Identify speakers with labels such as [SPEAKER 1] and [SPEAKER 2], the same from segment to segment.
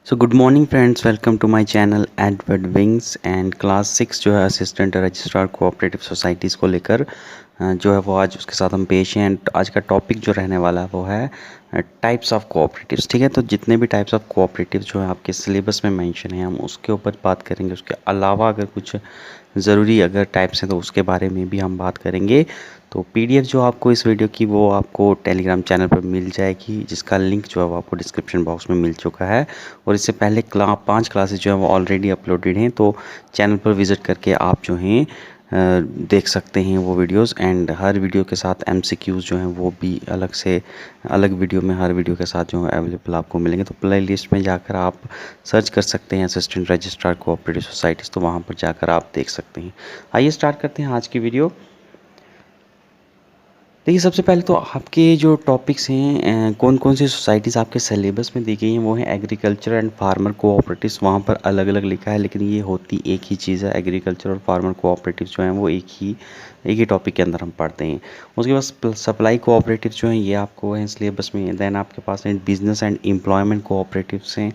[SPEAKER 1] So good morning friends, welcome to my channel Edward wings. And class 6 जो है assistant registrar cooperative societies को लेकर जो है वो आज उसके साथ हम पेश हैं। एंड आज का टॉपिक जो रहने वाला है वो है टाइप्स ऑफ कोऑपरेटिव्स। ठीक है, तो जितने भी टाइप्स ऑफ कोऑपरेटिव जो है आपके सिलेबस में मेंशन है हम उसके ऊपर बात करेंगे। उसके अलावा अगर कुछ ज़रूरी अगर टाइप्स हैं तो उसके बारे में भी हम बात करेंगे। तो पीडीएफ जो आपको इस वीडियो की वो आपको टेलीग्राम चैनल पर मिल जाएगी, जिसका लिंक जो है वो आपको डिस्क्रिप्शन बॉक्स में मिल चुका है। और इससे पहले 5 क्लासेस जो है वो ऑलरेडी अपलोडेड हैं, तो चैनल पर विज़िट करके आप जो हैं देख सकते हैं वो वीडियोस। एंड हर वीडियो के साथ एमसीक्यूज़ जो हैं वो भी अलग से अलग वीडियो में हर वीडियो के साथ जो है अवेलेबल आपको मिलेंगे। तो प्ले लिस्ट में जाकर आप सर्च कर सकते हैं असिस्टेंट रजिस्ट्रार कोऑपरेटिव सोसाइटीज़, तो वहाँ पर जाकर आप देख सकते हैं। आइए स्टार्ट करते हैं आज की वीडियो। देखिए, सबसे पहले तो आपके जो टॉपिक्स हैं कौन कौन सी सोसाइटीज़ आपके सिलेबस में दी गई हैं वो है एग्रीकल्चर एंड फार्मर कोऑपरेटिव्स। वहाँ पर अलग अलग लिखा है लेकिन ये होती एक ही चीज़ है। एग्रीकल्चर और फार्मर कोऑपरेटिव्स जो हैं वो एक ही टॉपिक के अंदर हम पढ़ते हैं। उसके बाद सप्लाई कोऑपरेटिव जो हैं ये आपको है सिलेबस में। देन आपके पास है बिजनेस एंड एम्प्लॉयमेंट कोऑपरेटिव्स हैं,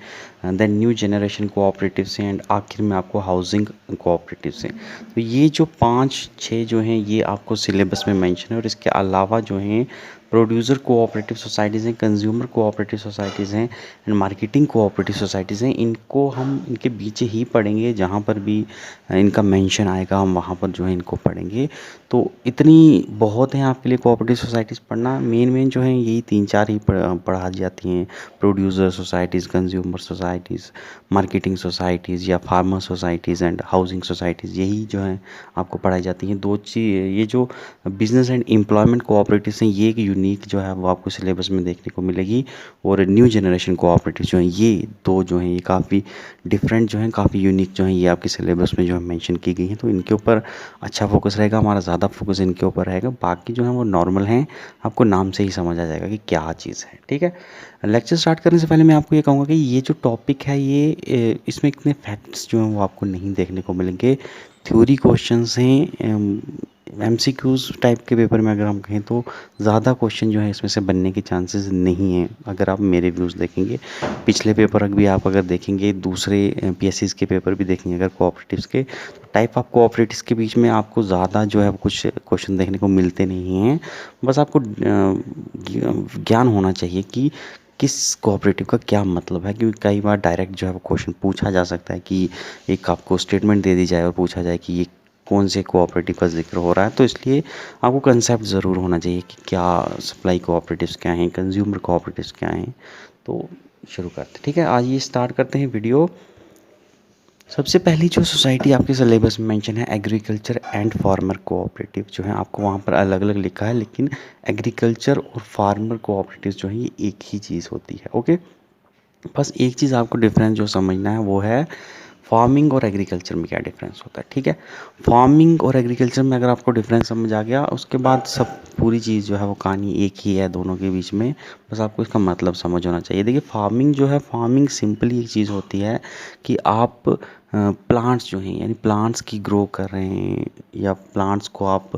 [SPEAKER 1] देन न्यू जनरेशन कोऑपरेटिव्स हैं, एंड आखिर में आपको हाउसिंग कोऑपरेटिव्स हैं। तो ये जो 5-6 जो हैं ये आपको सिलेबस में मेंशन है। और इसके अलावा जो हैं प्रोड्यूसर कोऑपरेटिव सोसाइटीज़ हैं, कंज्यूमर कोऑपरेटिव सोसाइटीज़ हैं, एंड मार्केटिंग कोऑपरेटिव सोसाइटीज़ हैं। इनको हम इनके बीच ही पढ़ेंगे, जहाँ पर भी इनका मेंशन आएगा हम वहाँ पर जो है इनको पढ़ेंगे। तो इतनी बहुत हैं आपके लिए कोऑपरेटिव सोसाइटीज़ पढ़ना। मेन जो हैं यही 3-4 ही पढ़ा जाती हैं। Producer societies, consumer societies, marketing societies या farmer societies and housing societies, यही जो हैं आपको पढ़ाई जाती हैं। दो चीज़ ये जो बिजनेस एंड एम्प्लॉयमेंट कोऑपरेटिव्स हैं ये एक यूनिक जो है वो आपको सिलेबस में देखने को मिलेगी। और न्यू जनरेशन कोऑपरेटिव जो हैं ये दो जो हैं ये काफ़ी डिफरेंट जो हैं, काफ़ी यूनिक जो हैं, ये आपके सिलेबस में जो है मेंशन की गई हैं। तो इनके ऊपर अच्छा फोकस रहेगा, हमारा ज़्यादा फोकस इनके ऊपर रहेगा। बाकी जो है वो नॉर्मल हैं, आपको नाम से ही समझ आ जाएगा कि क्या चीज़ है। ठीक है, लेक्चर स्टार्ट करने से पहले मैं आपको ये कहूँगा कि ये जो टॉपिक है ये इसमें इतने फैक्ट्स जो हैं वो आपको नहीं देखने को मिलेंगे। थ्योरी क्वेश्चंस हैं, एमसीक्यूज़ टाइप के पेपर में अगर हम कहें तो ज़्यादा क्वेश्चन जो है इसमें से बनने के चांसेस नहीं हैं। अगर आप मेरे व्यूज़ देखेंगे, पिछले पेपर भी आप अगर देखेंगे, दूसरे पीएससीज के पेपर भी देखेंगे अगर कोऑपरेटिव्स के, तो टाइप ऑफ कोऑपरेटिव्स के बीच में आपको ज़्यादा जो है कुछ क्वेश्चन देखने को मिलते नहीं हैं। बस आपको ज्ञान होना चाहिए कि किस कोऑपरेटिव का क्या मतलब है, क्योंकि कई बार डायरेक्ट जो है वो क्वेश्चन पूछा जा सकता है कि एक आपको स्टेटमेंट दे दी जाए और पूछा जाए कि ये कौन से कोऑपरेटिव का जिक्र हो रहा है। तो इसलिए आपको कंसेप्ट ज़रूर होना चाहिए कि क्या सप्लाई कोऑपरेटिव्स क्या हैं, कंज्यूमर कोऑपरेटिव्स क्या हैं। तो शुरू करते हैं। ठीक है, आज ये स्टार्ट करते हैं वीडियो। सबसे पहली जो सोसाइटी आपके सिलेबस में मेंशन है एग्रीकल्चर एंड फार्मर कोऑपरेटिव जो है, आपको वहाँ पर अलग अलग लिखा है लेकिन एग्रीकल्चर और फार्मर कोऑपरेटिव जो है ये एक ही चीज़ होती है। ओके, बस एक चीज़ आपको डिफरेंस जो समझना है वो है फार्मिंग और एग्रीकल्चर में क्या डिफरेंस होता है। ठीक है, फार्मिंग और एग्रीकल्चर में अगर आपको डिफरेंस समझ आ गया, उसके बाद सब पूरी चीज़ जो है वो कहानी एक ही है दोनों के बीच में। बस आपको इसका मतलब समझ होना चाहिए। देखिए, फार्मिंग जो है, फार्मिंग सिंपली एक चीज़ होती है कि आप प्लांट्स जो हैं यानी प्लांट्स की ग्रो कर रहे हैं, या प्लांट्स को आप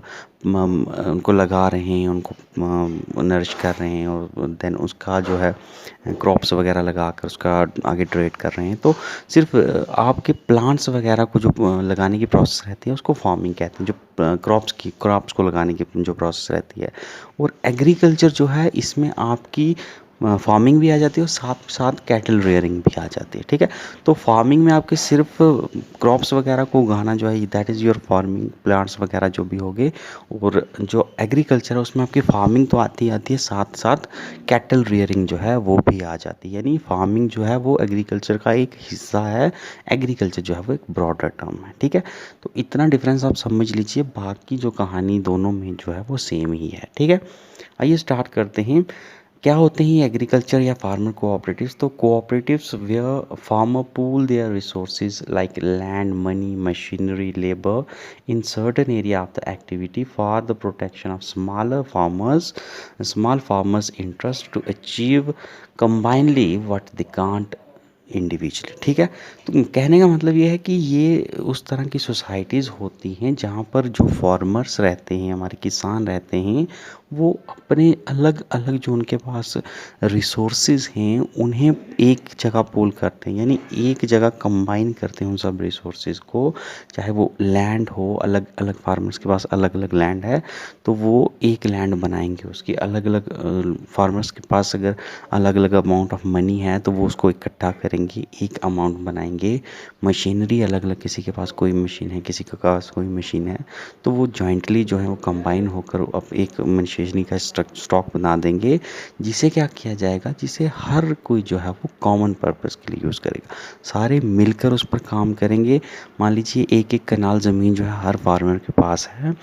[SPEAKER 1] उनको लगा रहे हैं, उनको नरिश कर रहे हैं, और देन उसका जो है क्रॉप्स वगैरह लगा कर उसका आगे ट्रेड कर रहे हैं। तो सिर्फ आपके प्लांट्स वगैरह को जो लगाने की प्रोसेस रहती है उसको फार्मिंग कहते हैं, जो क्रॉप्स को लगाने की जो प्रोसेस रहती है। और एग्रीकल्चर जो है इसमें आपकी फार्मिंग भी आ जाती है और साथ साथ कैटल रेयरिंग भी आ जाती है। ठीक है, तो फार्मिंग में आपके सिर्फ क्रॉप्स वगैरह को उगाना जो है that is your farming, plants वगैरह जो भी होंगे। और जो एग्रीकल्चर है उसमें आपकी फार्मिंग तो आती है, साथ साथ कैटल रेयरिंग जो है वो भी आ जाती है। यानी फार्मिंग जो है वो एग्रीकल्चर का एक हिस्सा है, एग्रीकल्चर जो है वो एक ब्रॉडर टर्म है। ठीक है, तो इतना डिफरेंस आप समझ लीजिए, बाकी जो कहानी दोनों में जो है वो सेम ही है। ठीक है, आइए स्टार्ट करते हैं। क्या होते हैं एग्रीकल्चर या फार्मर कोऑपरेटिव्स? तो cooperatives where farmer pool their resources like land, money, machinery, labour in certain area of the activity for the protection of small farmers interest to achieve combinedly what they can't individually, ठीक है। तो कहने का मतलब ये है कि ये उस तरह की सोसाइटीज़ होती हैं जहाँ पर जो फार्मर्स रहते हैं, हमारे किसान रहते हैं, वो अपने अलग अलग जो उनके पास रिसोर्सेज हैं उन्हें एक जगह पूल करते हैं, यानी एक जगह कंबाइन करते हैं उन सब रिसोर्सेज को। चाहे वो लैंड हो, अलग अलग फार्मर्स के पास अलग अलग लैंड है, तो वो एक लैंड बनाएंगे, उसकी अलग अलग फार्मर्स के पास अगर अलग अलग अमाउंट ऑफ मनी है तो वो उसको इकट्ठा करेंगे, एक अमाउंट बनाएंगे। मशीनरी अलग अलग, किसी के पास कोई मशीन है, किसी के पास कोई मशीन है, तो वो जॉइंटली जो है वो कंबाइन होकर अब एक मशीनरी का स्टॉक बना देंगे, जिसे क्या किया जाएगा, जिसे हर कोई जो है वो कॉमन पर्पस के लिए यूज़ करेगा। सारे मिलकर उस पर काम करेंगे। मान लीजिए एक एक कनाल ज़मीन जो है हर फार्मर के पास है,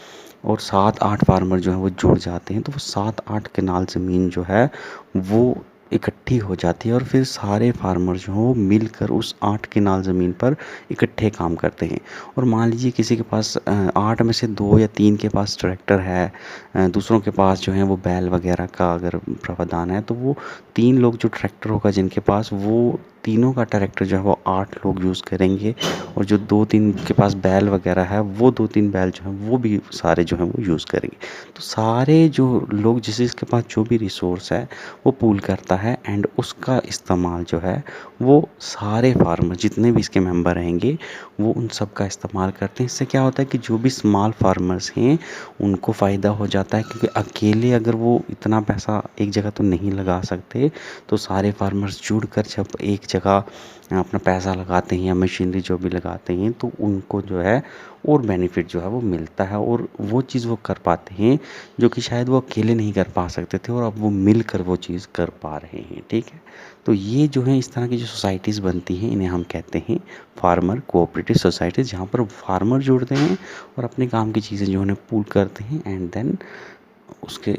[SPEAKER 1] और 7-8 फार्मर जो हैं वो जुड़ जाते हैं, तो वो 7-8 कनाल ज़मीन जो है वो इकट्ठी हो जाती है, और फिर सारे फार्मर जो हैं वो मिलकर उस 8 कनाल ज़मीन पर इकट्ठे काम करते हैं। और मान लीजिए किसी के पास 8 में से 2 या 3 के पास ट्रैक्टर है, दूसरों के पास जो है वो बैल वगैरह का अगर प्रावधान है, तो वो 3 लोग जो ट्रैक्टर होगा जिनके पास, वो तीनों का ट्रैक्टर जो है वो 8 लोग यूज़ करेंगे, और जो 2-3 के पास बैल वगैरह है, वो 2-3 बैल जो हैं वो भी सारे जो हैं वो यूज़ करेंगे। तो सारे जो लोग जिस जिसके पास जो भी रिसोर्स है वो पूल करता है, एंड उसका इस्तेमाल जो है वो सारे फार्मर जितने भी इसके मेंबर रहेंगे वो उन सब का इस्तेमाल करते हैं। इससे क्या होता है कि जो भी स्मॉल फार्मर्स हैं उनको फ़ायदा हो जाता है, क्योंकि अकेले अगर वो इतना पैसा एक जगह तो नहीं लगा सकते, तो सारे फार्मर्स जुड़कर जब एक जगह अपना पैसा लगाते हैं या मशीनरी जो भी लगाते हैं, तो उनको जो है और बेनिफिट जो है वो मिलता है, और वो चीज़ वो कर पाते हैं जो कि शायद वो अकेले नहीं कर पा सकते थे, और अब वो मिलकर वो चीज़ कर पा रहे हैं, ठीक है। तो ये जो है इस तरह की जो सोसाइटीज़ बनती हैं इन्हें हम कहते हैं फार्मर कोऑपरेटिव सोसाइटीज़, जहाँ पर फार्मर जुड़ते हैं और अपने काम की चीज़ें जो उन्हें पूल करते हैं, एंड देन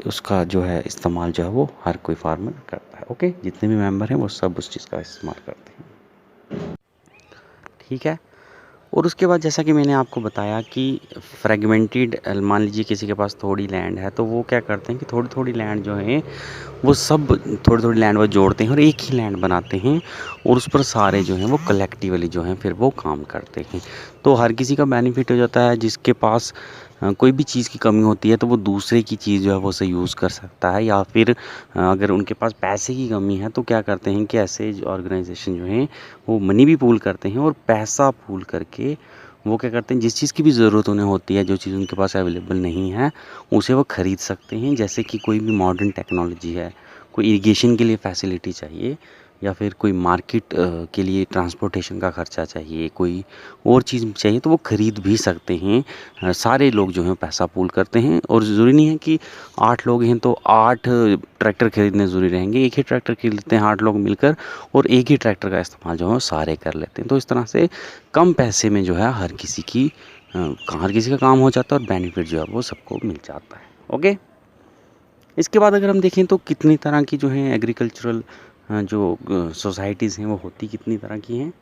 [SPEAKER 1] उसका जो है इस्तेमाल जो है वो हर कोई फार्मर करता है। ओके, जितने भी मेंबर हैं वो सब उस चीज़ का इस्तेमाल करते हैं, ठीक है। और उसके बाद जैसा कि मैंने आपको बताया कि फ्रेगमेंटेड, मान लीजिए किसी के पास थोड़ी लैंड है, तो वो क्या करते हैं कि थोड़ी थोड़ी लैंड जो है वो सब थोड़ी थोड़ी लैंड वो जोड़ते हैं और एक ही लैंड बनाते हैं, और उस पर सारे जो हैं वो कलेक्टिवली जो हैं फिर वो काम करते हैं। तो हर किसी का बेनिफिट हो जाता है। जिसके पास कोई भी चीज़ की कमी होती है तो वो दूसरे की चीज़ जो है वो उसे यूज़ कर सकता है, या फिर अगर उनके पास पैसे की कमी है तो क्या करते हैं कि ऐसे ऑर्गेनाइजेशन जो हैं वो मनी भी पूल करते हैं, और पैसा पूल करके वो क्या करते हैं, जिस चीज़ की भी ज़रूरत उन्हें होती है, जो चीज़ उनके पास अवेलेबल नहीं है, उसे वो ख़रीद सकते हैं। जैसे कि कोई भी मॉडर्न टेक्नोलॉजी है, कोई इरिगेशन के लिए फैसिलिटी चाहिए, या फिर कोई मार्केट के लिए ट्रांसपोर्टेशन का खर्चा चाहिए, कोई और चीज़ चाहिए, तो वो ख़रीद भी सकते हैं। सारे लोग जो हैं पैसा पूल करते हैं, और ज़रूरी नहीं है कि 8 लोग हैं तो 8 ट्रैक्टर खरीदने ज़रूरी रहेंगे। एक ही ट्रैक्टर खरीद लेते हैं 8 लोग मिलकर, और एक ही ट्रैक्टर का इस्तेमाल जो है वो सारे कर लेते हैं। तो इस तरह से कम पैसे में जो है हर किसी का काम हो जाता है, और बेनिफिट जो है वो सबको मिल जाता है। ओके, इसके बाद अगर हम देखें तो कितनी तरह की जो हैं एग्रीकल्चरल जो सोसाइटीज़ हैं वो होती कितनी तरह की हैं।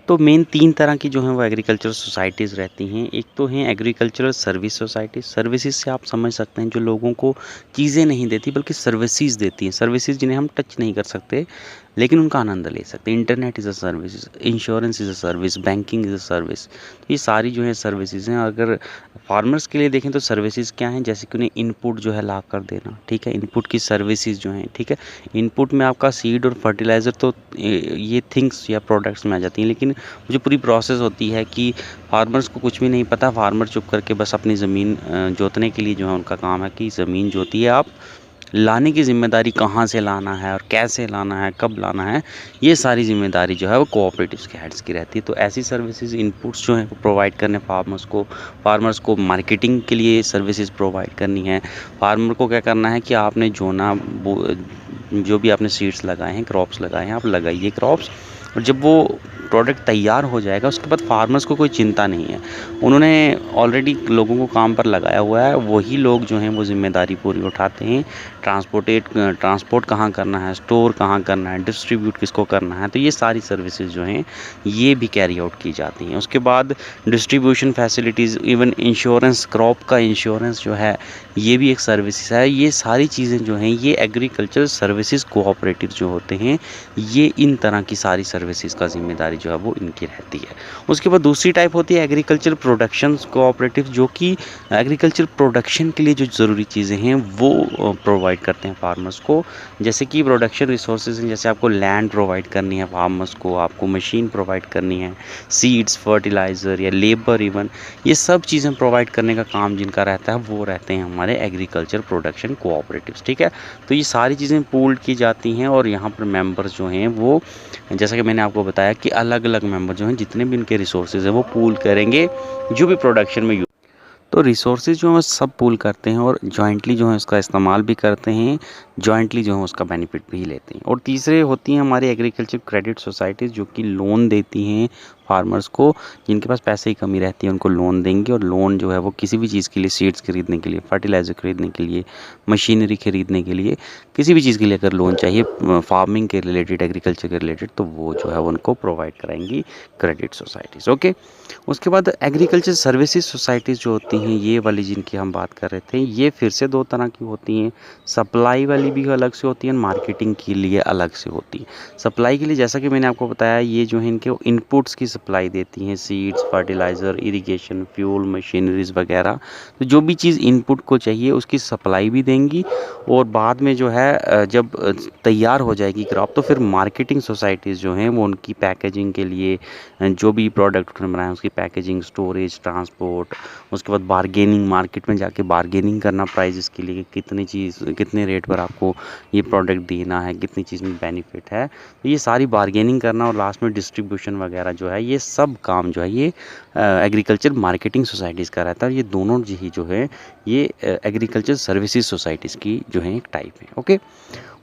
[SPEAKER 1] तो मेन 3 तरह की जो हैं वो एग्रीकल्चरल सोसाइटीज़ रहती हैं। एक तो हैं एग्रीकल्चरल सर्विस सोसाइटी। सर्विसेज से आप समझ सकते हैं जो लोगों को चीज़ें नहीं देती बल्कि सर्विसेज देती हैं। सर्विसेज जिन्हें हम टच नहीं कर सकते लेकिन उनका आनंद ले सकते हैं। Internet is a service, insurance is a service, banking is a service. तो ये सारी जो है सर्विसेज हैं। अगर फार्मर्स के लिए देखें तो सर्विसेज क्या हैं, जैसे कि उन्हें इनपुट जो है ला कर देना, ठीक है। इनपुट की सर्विसेज जो हैं, ठीक है। इनपुट में आपका सीड और फर्टिलाइज़र तो ये थिंग्स या प्रोडक्ट्स में आ जाती हैं, लेकिन जो पूरी प्रोसेस होती है कि फार्मर्स को कुछ भी नहीं पता, फार्मर चुप करके बस अपनी ज़मीन जोतने के लिए जो है उनका काम है कि ज़मीन जोती है, आप लाने की ज़िम्मेदारी कहाँ से लाना है और कैसे लाना है, कब लाना है, ये सारी ज़िम्मेदारी जो है वो कोऑपरेटिव्स के हेड्स की रहती है। तो ऐसी सर्विसेज इनपुट्स जो हैं वो प्रोवाइड करने फार्मर्स को मार्केटिंग के लिए सर्विसेज प्रोवाइड करनी है। फार्मर को क्या करना है कि आपने जो भी आपने सीड्स लगाए हैं, क्रॉप्स लगाए हैं, आप लगाइए क्रॉप्स, और जब वो प्रोडक्ट तैयार हो जाएगा उसके बाद फार्मर्स को कोई चिंता नहीं है। उन्होंने ऑलरेडी लोगों को काम पर लगाया हुआ है, वही लोग जो हैं वो ज़िम्मेदारी पूरी उठाते हैं। ट्रांसपोर्ट कहाँ करना है, स्टोर कहाँ करना है, डिस्ट्रीब्यूट किसको करना है, तो ये सारी सर्विसेज जो हैं ये भी कैरी आउट की जाती हैं। उसके बाद distribution facilities, even insurance, crop का इंश्योरेंस जो है ये भी एक सर्विसेज है। ये सारी चीज़ें जो हैं ये एग्रीकल्चर सर्विसेज कोऑपरेटिव जो होते हैं, ये इन तरह की सारी सर्विसेज का जिम्मेदारी जो है वो इनकी रहती है। उसके बाद दूसरी टाइप होती है एग्रीकल्चर प्रोडक्शन कोऑपरेटिव, जो कि एग्रीकल्चर प्रोडक्शन के लिए जो ज़रूरी चीज़ें हैं वो प्रोवाइड करते हैं फार्मर्स को। जैसे कि प्रोडक्शन रिसोर्सेज हैं, जैसे आपको लैंड प्रोवाइड करनी है फार्मर्स को, आपको मशीन प्रोवाइड करनी है, सीड्स, फर्टिलाइज़र या लेबर, इवन ये सब चीज़ें प्रोवाइड करने का काम जिनका रहता है वो रहते हैं हमारे एग्रीकल्चर प्रोडक्शन कोऑपरेटिव्स। ठीक है, तो ये सारी चीज़ें पूल्ड की जाती हैं और यहाँ पर मेंबर्स जो हैं वो, जैसा कि मैंने आपको बताया कि अलग अलग मेंबर जो हैं जितने भी इनके रिसोर्सेज हैं वो पूल करेंगे जो भी प्रोडक्शन में। तो रिसोर्सेज जो हैं सब पूल करते हैं और जॉइंटली जो है उसका इस्तेमाल भी करते हैं, जॉइंटली जो है उसका बेनिफिट भी लेते हैं। और तीसरे होती हैं हमारी एग्रीकल्चर क्रेडिट सोसाइटीज़, जो कि लोन देती हैं फार्मर्स को। जिनके पास पैसे की कमी रहती है उनको लोन देंगे, और लोन जो है वो किसी भी चीज़ के लिए, सीड्स खरीदने के लिए, फर्टिलाइज़र खरीदने के लिए, मशीनरी खरीदने के लिए, किसी भी चीज़ के लिए अगर लोन चाहिए फार्मिंग के रिलेटेड, एग्रीकल्चर के रिलेटेड, तो वो जो है उनको प्रोवाइड कराएंगी क्रेडिट सोसाइटीज़। ओके, उसके बाद एग्रीकल्चर सर्विसेज सोसाइटीज़ जो होती हैं ये वाली जिनकी हम बात कर रहे थे, ये फिर से दो तरह की होती हैं। सप्लाई वाली भी अलग से होती है, मार्केटिंग के लिए अलग से होती है। सप्लाई के लिए जैसा कि मैंने आपको बताया, ये जो है इनके इनपुट्स की सप्लाई देती हैं, seeds, fertiliser, irrigation, fuel, machineries वगैरह। तो जो भी चीज़ इनपुट को चाहिए उसकी सप्लाई भी देंगी, और बाद में जो है जब तैयार हो जाएगी क्रॉप, तो फिर मार्केटिंग सोसाइटीज़ जो हैं वो उनकी पैकेजिंग के लिए जो भी प्रोडक्ट उन्होंने बनाया उसकी पैकेजिंग, स्टोरेज, ट्रांसपोर्ट, उसके बाद बारगेनिंग, मार्केट में जाके बारगेनिंग करना प्राइजेस के लिए, कितनी चीज़ कितने रेट पर आपको ये प्रोडक्ट देना है, कितनी चीज़ में बेनिफिट है, तो ये सारी बारगेनिंग करना, और लास्ट में डिस्ट्रीब्यूशन वगैरह जो है, ये सब काम जो है ये एग्रीकल्चर मार्केटिंग सोसाइटीज़ का रहता है। और ये दोनों ही जो है ये एग्रीकल्चर सर्विसेज सोसाइटीज़ की जो है एक टाइप है। ओके,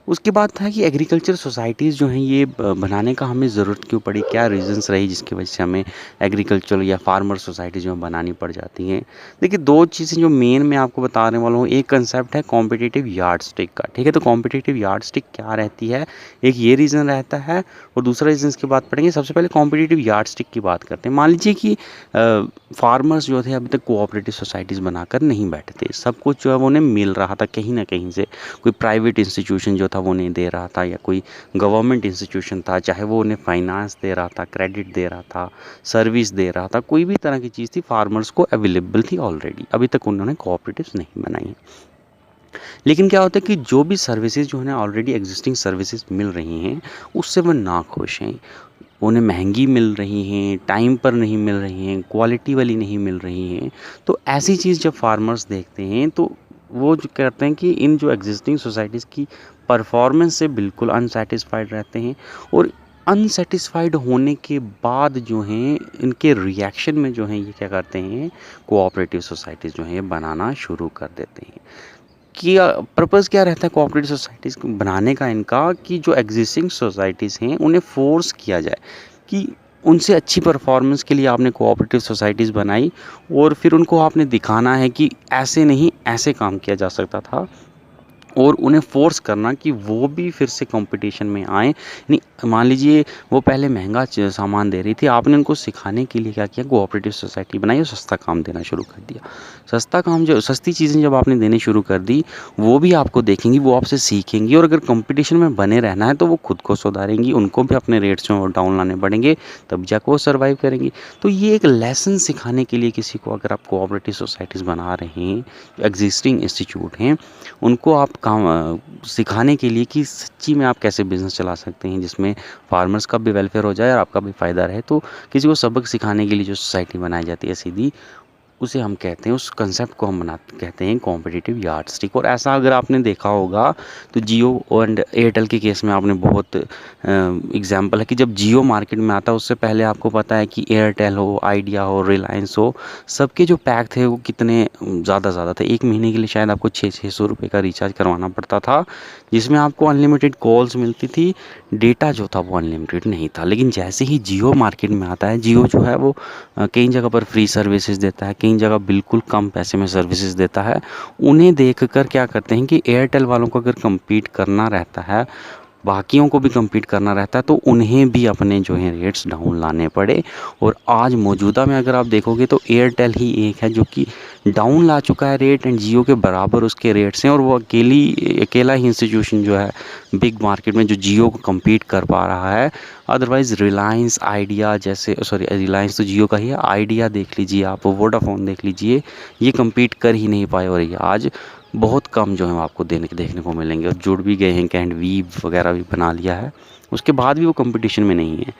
[SPEAKER 1] उसके बाद था कि एग्रीकल्चर सोसाइटीज़ जो हैं ये बनाने का हमें ज़रूरत क्यों पड़ी, क्या रीज़न्स रही जिसकी वजह से हमें एग्रीकल्चर या फार्मर सोसाइटी जो है बनानी पड़ जाती हैं। देखिए, दो चीज़ें जो मेन मैं आपको बताने वाला हूँ, एक कंसेप्ट है कॉम्पिटिटिव यार्डस्टिक का। ठीक है, तो कॉम्पिटिटिव यार्डस्टिक क्या रहती है, एक ये रीज़न रहता है, और दूसरा रीज़न इसके बाद पढ़ेंगे। सबसे पहले कॉम्पिटिटिव यार्डस्टिक की बात करते हैं। मान लीजिए कि फार्मर्स जो थे अभी तक कोऑपरेटिव सोसाइटीज़ बनाकर नहीं बैठे थे, सब कुछ जो है वो उन्हें मिल रहा था कहीं ना कहीं से, कोई प्राइवेट इंस्टीट्यूशन जो था वो नहीं दे रहा था, या कोई गवर्नमेंट इंस्टीट्यूशन था, चाहे वो उन्हें फाइनेंस दे रहा था, क्रेडिट दे रहा था, सर्विस दे रहा था, कोई भी तरह की चीज़ थी फार्मर्स को अवेलेबल थी ऑलरेडी, अभी तक उन्होंने कोऑपरेटिव्स नहीं बनाई हैं। लेकिन क्या होता है कि जो भी सर्विसेज जो है ऑलरेडी एग्जिस्टिंग सर्विसेज मिल रही हैं उससे वो नाखुश हैं, उन्हें महंगी मिल रही हैं, टाइम पर नहीं मिल रही हैं, क्वालिटी वाली नहीं मिल रही हैं। तो ऐसी चीज़ जब फार्मर्स देखते हैं तो वो जो कहते हैं कि इन जो एग्जिस्टिंग सोसाइटीज़ की परफॉर्मेंस से बिल्कुल अनसेटिस्फाइड रहते हैं, और अनसेटिस्फाइड होने के बाद जो हैं इनके रिएक्शन में जो हैं ये क्या करते हैं, कोऑपरेटिव सोसाइटीज़ जो हैं ये बनाना शुरू कर देते हैं। कि पर्पज़ क्या रहता है कोऑपरेटिव सोसाइटीज़ को बनाने का इनका, कि जो एग्जिस्टिंग सोसाइटीज़ हैं उन्हें फोर्स किया जाए कि उनसे अच्छी परफॉर्मेंस के लिए आपने कोऑपरेटिव सोसाइटीज़ बनाई, और फिर उनको आपने दिखाना है कि ऐसे नहीं ऐसे काम किया जा सकता था, और उन्हें फ़ोर्स करना कि वो भी फिर से कंपटीशन में आएँ। यानी मान लीजिए वो पहले महँगा सामान दे रही थी, आपने उनको सिखाने के लिए क्या किया, कोऑपरेटिव सोसाइटी बनाई और सस्ता काम देना शुरू कर दिया। सस्ता काम, जो सस्ती चीज़ें जब आपने देनी शुरू कर दी, वो भी आपको देखेंगी, वो आपसे सीखेंगी, और अगर कंपटीशन में बने रहना है तो वो खुद को सुधारेंगी, उनको भी अपने रेट्स में डाउन लाने पड़ेंगे, तब जाकर वो सर्वाइव करेंगी। तो ये एक लेसन सिखाने के लिए किसी को, अगर आप कोऑपरेटिव सोसाइटीज़ बना रहे हैं, एग्जिस्टिंग इंस्टीट्यूट हैं, उनको आप काम सिखाने के लिए कि सच्ची में आप कैसे बिज़नेस चला सकते हैं जिसमें फार्मर्स का भी वेलफेयर हो जाए और आपका भी फ़ायदा रहे। तो किसी को सबक सिखाने के लिए जो सोसाइटी बनाई जाती है सीधी, उसे हम कहते हैं, उस कंसेप्ट को हम बनाते कहते हैं कॉम्पिटिटिव यार्डस्टिक। और ऐसा अगर आपने देखा होगा तो जियो एंड एयरटेल के केस में आपने बहुत एग्जांपल है कि जब जियो मार्केट में आता है उससे पहले आपको पता है कि एयरटेल हो, आइडिया हो, रिलायंस हो, सबके जो पैक थे वो कितने ज़्यादा थे। एक महीने के लिए शायद आपको 600 रुपये का रिचार्ज करवाना पड़ता था, जिसमें आपको अनलिमिटेड कॉल्स मिलती थी, डेटा जो था वो अनलिमिटेड नहीं था। लेकिन जैसे ही जियो मार्केट में आता है, जियो जो है वो कई जगह पर फ्री सर्विसेज देता है, कई जगह बिल्कुल कम पैसे में सर्विसेज देता है। उन्हें देख कर क्या करते हैं कि एयरटेल वालों को अगर कम्पीट करना रहता है, बाकियों को भी कम्पीट करना रहता है, तो उन्हें भी अपने जो है रेट्स डाउन लाने पड़े। और आज मौजूदा में अगर आप देखोगे तो एयरटेल ही एक है जो कि डाउन ला चुका है रेट, एंड जियो के बराबर उसके रेट्स हैं। और वो अकेला ही इंस्टीट्यूशन जो है बिग मार्केट में जो जियो को कम्पीट कर पा रहा है। अदरवाइज़ रिलायंस, आइडिया जैसे, सॉरी रिलायंस तो जियो का ही है, आइडिया देख लीजिए आप, वोडाफोन देख लीजिए, ये कम्पीट कर ही नहीं पाए। और ये आज बहुत कम जो है आपको देखने को मिलेंगे। और जुड़ भी गए हैं, कैंड वीव वगैरह भी बना लिया है, उसके बाद भी वो कंपटीशन में नहीं है।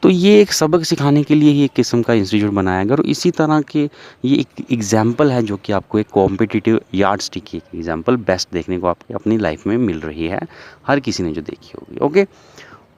[SPEAKER 1] तो ये एक सबक सिखाने के लिए ही एक किस्म का इंस्टीट्यूट बनाया गया। और इसी तरह के ये एक एग्जाम्पल है जो कि आपको एक कॉम्पिटिटिव यार्डस्टिक की एक एग्जाम्पल बेस्ट देखने को आपकी अपनी लाइफ में मिल रही है, हर किसी ने जो देखी होगी। ओके।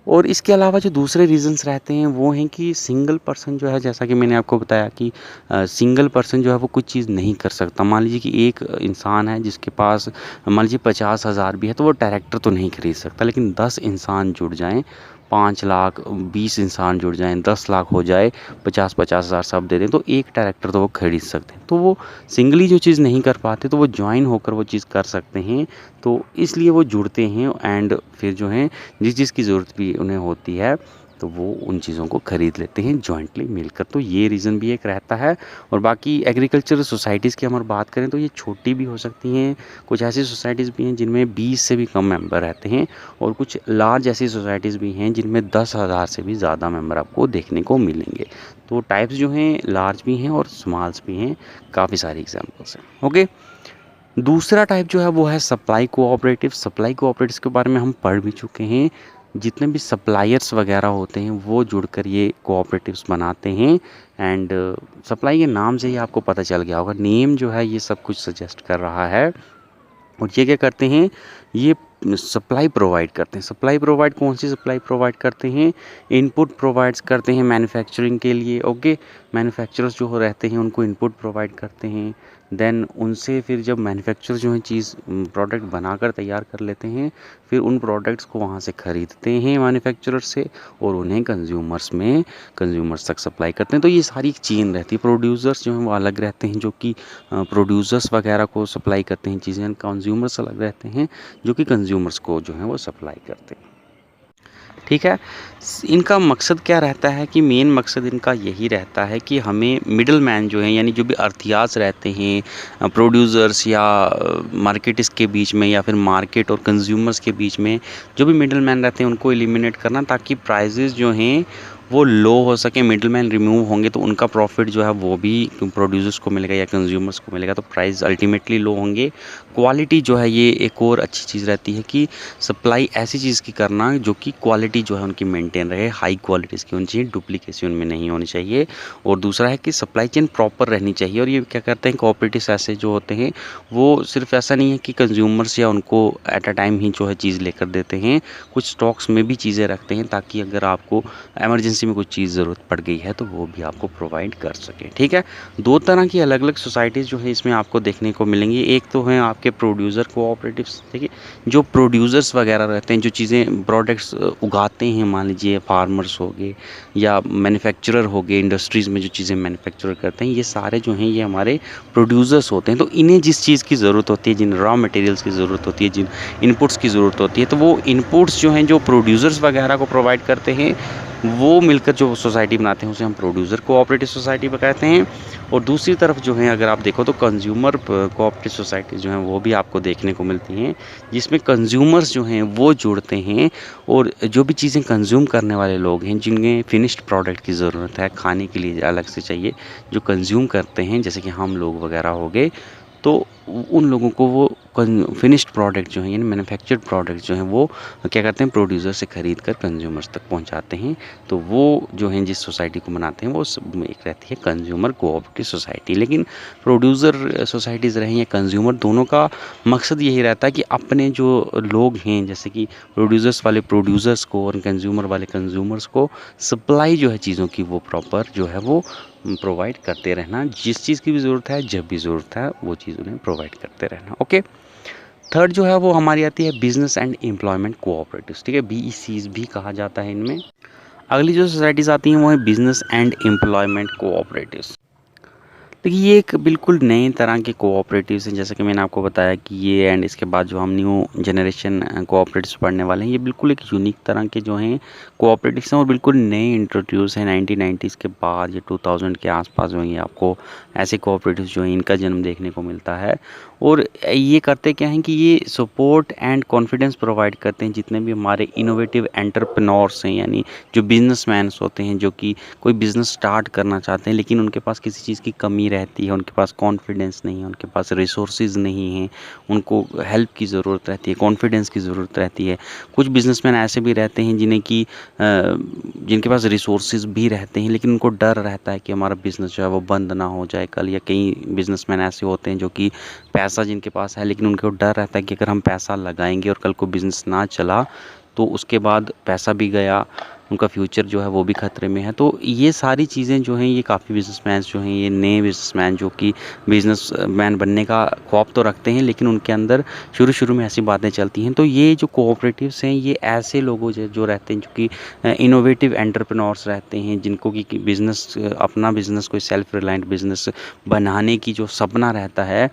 [SPEAKER 1] और इसके अलावा जो दूसरे रीज़न्स रहते हैं वो हैं कि सिंगल पर्सन जो है, जैसा कि मैंने आपको बताया कि सिंगल पर्सन जो है वो कुछ चीज़ नहीं कर सकता। मान लीजिए कि एक इंसान है जिसके पास मान लीजिए 50,000 भी है, तो वो ट्रैक्टर तो नहीं खरीद सकता। लेकिन 10 इंसान जुड़ जाएं, 5 लाख, 20 इंसान जुड़ जाएं, 10 लाख हो जाए, 50-50 हज़ार सब दे दें, तो एक ट्रैक्टर तो वो खरीद सकते हैं। तो वो सिंगली जो चीज़ नहीं कर पाते तो वो ज्वाइन होकर वो चीज़ कर सकते हैं। तो इसलिए वो जुड़ते हैं, एंड फिर जो है जिस चीज़ की ज़रूरत भी उन्हें होती है तो वो उन चीज़ों को ख़रीद लेते हैं जॉइंटली मिलकर। तो ये रीज़न भी एक रहता है। और बाकी एग्रीकल्चरल सोसाइटीज़ की अगर बात करें तो ये छोटी भी हो सकती हैं। कुछ ऐसी सोसाइटीज़ भी हैं जिनमें 20 से भी कम मेंबर रहते हैं, और कुछ लार्ज ऐसी सोसाइटीज़ भी हैं जिनमें 10,000 से भी ज़्यादा मेंबर आपको देखने को मिलेंगे। तो टाइप्स जो हैं लार्ज भी हैं और स्मॉल्स भी हैं, काफ़ी सारी एग्जाम्पल्स हैं। ओके। दूसरा टाइप जो है वो है सप्लाई कोऑपरेटिव। सप्लाई कोऑपरेटिव्स के बारे में हम पढ़ भी चुके हैं। जितने भी सप्लायर्स वगैरह होते हैं वो जुड़कर ये कोऑपरेटिव्स बनाते हैं। एंड सप्लाई के नाम से ही आपको पता चल गया होगा, नेम जो है ये सब कुछ सजेस्ट कर रहा है। और ये क्या करते हैं, ये सप्लाई प्रोवाइड करते हैं। सप्लाई प्रोवाइड कौन सी सप्लाई प्रोवाइड करते हैं, इनपुट प्रोवाइड्स करते हैं मैन्युफैक्चरिंग के लिए। ओके। मैन्युफैक्चरर्स जो रहते हैं उनको इनपुट प्रोवाइड करते हैं। देन उनसे फिर जब मैन्युफैक्चर जो है चीज़ प्रोडक्ट बनाकर तैयार कर लेते हैं, फिर उन प्रोडक्ट्स को वहाँ से ख़रीदते हैं मैन्युफैक्चरर से, और उन्हें कंज्यूमर्स तक सप्लाई करते हैं। तो ये सारी एक चेन रहती है। प्रोड्यूसर्स जो हैं वो अलग रहते हैं जो कि प्रोड्यूसर्स वगैरह को सप्लाई करते हैं चीज़ें, कंज्यूमर्स अलग रहते हैं जो कि कंज्यूमर्स को जो है वो सप्लाई करते हैं। ठीक है। इनका मकसद क्या रहता है कि मेन मकसद इनका यही रहता है कि हमें मिडल मैन जो है, यानी जो भी अर्थयास रहते हैं प्रोड्यूसर्स या मार्केट इसके बीच में, या फिर मार्केट और कंज्यूमर्स के बीच में जो भी मिडल मैन रहते हैं उनको एलिमिनेट करना, ताकि प्राइजेज़ जो हैं वो लो हो सके। मिडल मैन रिमूव होंगे तो उनका प्रॉफिट जो है वो भी प्रोड्यूसर्स को मिलेगा या कंज्यूमर्स को मिलेगा, तो प्राइस अल्टीमेटली लो होंगे। क्वालिटी जो है ये एक और अच्छी चीज़ रहती है कि सप्लाई ऐसी चीज़ की करना जो कि क्वालिटी जो है उनकी मेंटेन रहे, हाई क्वालिटीज़ की होनी चाहिए, डुप्लीकेसी उनमें नहीं होनी चाहिए। और दूसरा है कि सप्लाई चेन प्रॉपर रहनी चाहिए। और ये क्या करते हैं कोऑपरेटिव्स ऐसे जो होते हैं वो सिर्फ ऐसा नहीं है कि कंज्यूमर्स या उनको एट अ टाइम ही जो है चीज़ लेकर देते हैं, कुछ स्टॉक्स में भी चीज़ें रखते हैं ताकि अगर आपको इमरजेंसी में कुछ चीज़ ज़रूरत पड़ गई है तो वो भी आपको प्रोवाइड कर सकें। ठीक है। दो तरह की अलग अलग सोसाइटीज़ जो है इसमें आपको देखने को मिलेंगी। एक तो है आपके प्रोड्यूसर कोऑपरेटिव्स, देखिए जो प्रोड्यूसर्स वगैरह रहते हैं, जो चीज़ें प्रोडक्ट्स उगाते हैं, मान लीजिए फार्मर्स हो गए या मैन्युफैक्चरर हो गए, इंडस्ट्रीज़ में जो चीज़ें मैन्युफैक्चर करते हैं, ये सारे जो हैं ये हमारे प्रोड्यूसर्स होते हैं। तो इन्हें जिस चीज़ की ज़रूरत होती है, जिन रॉ मटेरियल्स की ज़रूरत होती है, जिन इनपुट्स की ज़रूरत होती है, तो वो इनपुट्स जो हैं जो प्रोड्यूसर्स वगैरह को प्रोवाइड करते हैं, वो मिलकर जो सोसाइटी बनाते हैं उसे हम प्रोड्यूसर कोऑपरेटिव सोसाइटी कहते हैं। और दूसरी तरफ जो है अगर आप देखो तो कंज्यूमर कोऑपरेटिव सोसाइटी जो हैं वो भी आपको देखने को मिलती हैं, जिसमें कंज्यूमर्स जो हैं वो जुड़ते हैं। और जो भी चीज़ें कंज्यूम करने वाले लोग हैं, जिन्हें फिनिश्ड प्रोडक्ट की ज़रूरत है, खाने के लिए अलग से चाहिए, जो कंज्यूम करते हैं जैसे कि हम लोग वगैरह हो गए, तो उन लोगों को वो फिनिश्ड प्रोडक्ट जो है यानी मैन्युफैक्चर्ड प्रोडक्ट जो हैं वो क्या करते हैं, प्रोड्यूसर से खरीद कर कंज्यूमर्स तक पहुंचाते हैं। तो वो जो हैं जिस सोसाइटी को बनाते हैं वो एक रहती है कंज्यूमर कोऑपरेटिव सोसाइटी। लेकिन प्रोड्यूसर सोसाइटीज़ रहे या कंज्यूमर, दोनों का मकसद यही रहता है कि अपने जो लोग हैं, जैसे कि प्रोड्यूसर्स वाले प्रोड्यूसर्स को और कंज्यूमर वाले कंज्यूमर्स को सप्लाई जो है चीज़ों की वो प्रॉपर जो है वो प्रोवाइड करते रहना। जिस चीज़ की भी ज़रूरत है, जब भी ज़रूरत है, वो चीज़ उन्हें प्रोवाइड करते रहना। ओके। थर्ड जो है वो हमारी आती है बिजनेस एंड एम्प्लॉयमेंट कोऑपरेटिव्स। ठीक है, बीईसीज भी कहा जाता है इनमें। अगली जो सोसाइटीज़ आती हैं वो है बिजनेस एंड एम्प्लॉयमेंट कोऑपरेटिव्स। देखिए ये एक बिल्कुल नए तरह के कोऑपरेटिव्स हैं, जैसे कि मैंने आपको बताया कि ये एंड इसके बाद जो हम न्यू जनरेशन कोऑपरेटिव्स पढ़ने वाले हैं, ये बिल्कुल एक यूनिक तरह के जो हैं कोऑपरेटिव्स हैं और बिल्कुल नए इंट्रोड्यूस हैं 1990s के बाद या 2000 के आसपास जो हैं आपको ऐसे कोऑपरेटिव्स जो हैं इनका जन्म देखने को मिलता है। और ये करते क्या हैं कि ये सपोर्ट एंड कॉन्फिडेंस प्रोवाइड करते हैं जितने भी हमारे इनोवेटिव एंटरप्रेन्योर्स हैं, यानी जो बिजनेसमैन होते हैं जो कि कोई बिज़नेस स्टार्ट करना चाहते हैं लेकिन उनके पास किसी चीज़ की कमी रहती है, उनके पास कॉन्फिडेंस नहीं है, उनके पास रिसोर्सेज नहीं हैं, उनको हेल्प की ज़रूरत रहती है, कॉन्फिडेंस की ज़रूरत रहती है। कुछ बिजनेसमैन ऐसे भी रहते हैं जिनके पास रिसोर्सेज भी रहते हैं लेकिन उनको डर रहता है कि हमारा बिज़नेस जो है वो बंद ना हो जाए कल। या कई बिजनेसमैन ऐसे होते हैं जो कि पैसा जिनके पास है लेकिन उनको डर रहता है कि अगर हम पैसा लगाएंगे और कल को बिज़नेस ना चला तो उसके बाद पैसा भी गया, उनका फ्यूचर जो है वो भी खतरे में है। तो ये सारी चीज़ें जो हैं ये काफ़ी बिजनेसमैन जो हैं, ये नए बिजनेसमैन जो कि बिजनेसमैन बनने का ख्वाब तो रखते हैं लेकिन उनके अंदर शुरू शुरू में ऐसी बातें चलती हैं। तो ये जो कोऑपरेटिव्स हैं ये ऐसे लोगों जो रहते हैं जो कि इनोवेटिव एंटरप्रेन्योर्स रहते हैं, जिनको कि बिज़नेस अपना बिज़नेस कोई सेल्फ रिलायंट बिज़नेस बनाने की जो सपना रहता है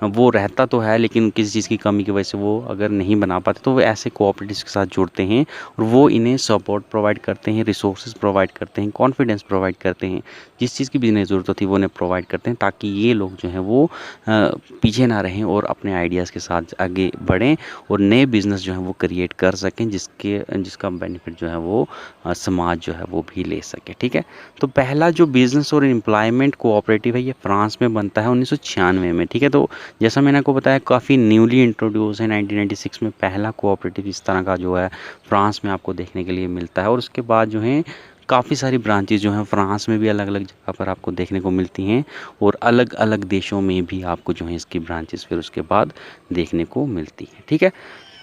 [SPEAKER 1] वो रहता तो है लेकिन किसी चीज़ की कमी की वजह से वो अगर नहीं बना पाते तो वो ऐसे कोऑपरेटिव्स के साथ जुड़ते हैं और वो इन्हें सपोर्ट प्रोवाइड करते हैं, रिसोर्सेज प्रोवाइड करते हैं, कॉन्फिडेंस प्रोवाइड करते हैं, जिस चीज़ की भी इन्हें ज़रूरत होती है वो उन्हें प्रोवाइड करते हैं ताकि ये लोग जो हैं वो पीछे ना रहें और अपने आइडियाज़ के साथ आगे बढ़ें और नए बिज़नेस जो हैं वो क्रिएट कर सकें जिसका बेनिफिट जो है वो समाज जो है वो भी ले सके। ठीक है, तो पहला जो बिज़नेस और एम्प्लॉयमेंट कोऑपरेटिव है ये फ्रांस में बनता है 1996 में। ठीक है, तो जैसा मैंने आपको बताया काफ़ी न्यूली इंट्रोड्यूस है 1996 में पहला कोऑपरेटिव इस तरह का जो है फ्रांस में आपको देखने के लिए मिलता है। और उसके बाद जो है काफ़ी सारी ब्रांचेज जो हैं फ्रांस में भी अलग अलग जगह पर आपको देखने को मिलती हैं और अलग अलग देशों में भी आपको जो है इसकी ब्रांचेस फिर उसके बाद देखने को मिलती हैं। ठीक है,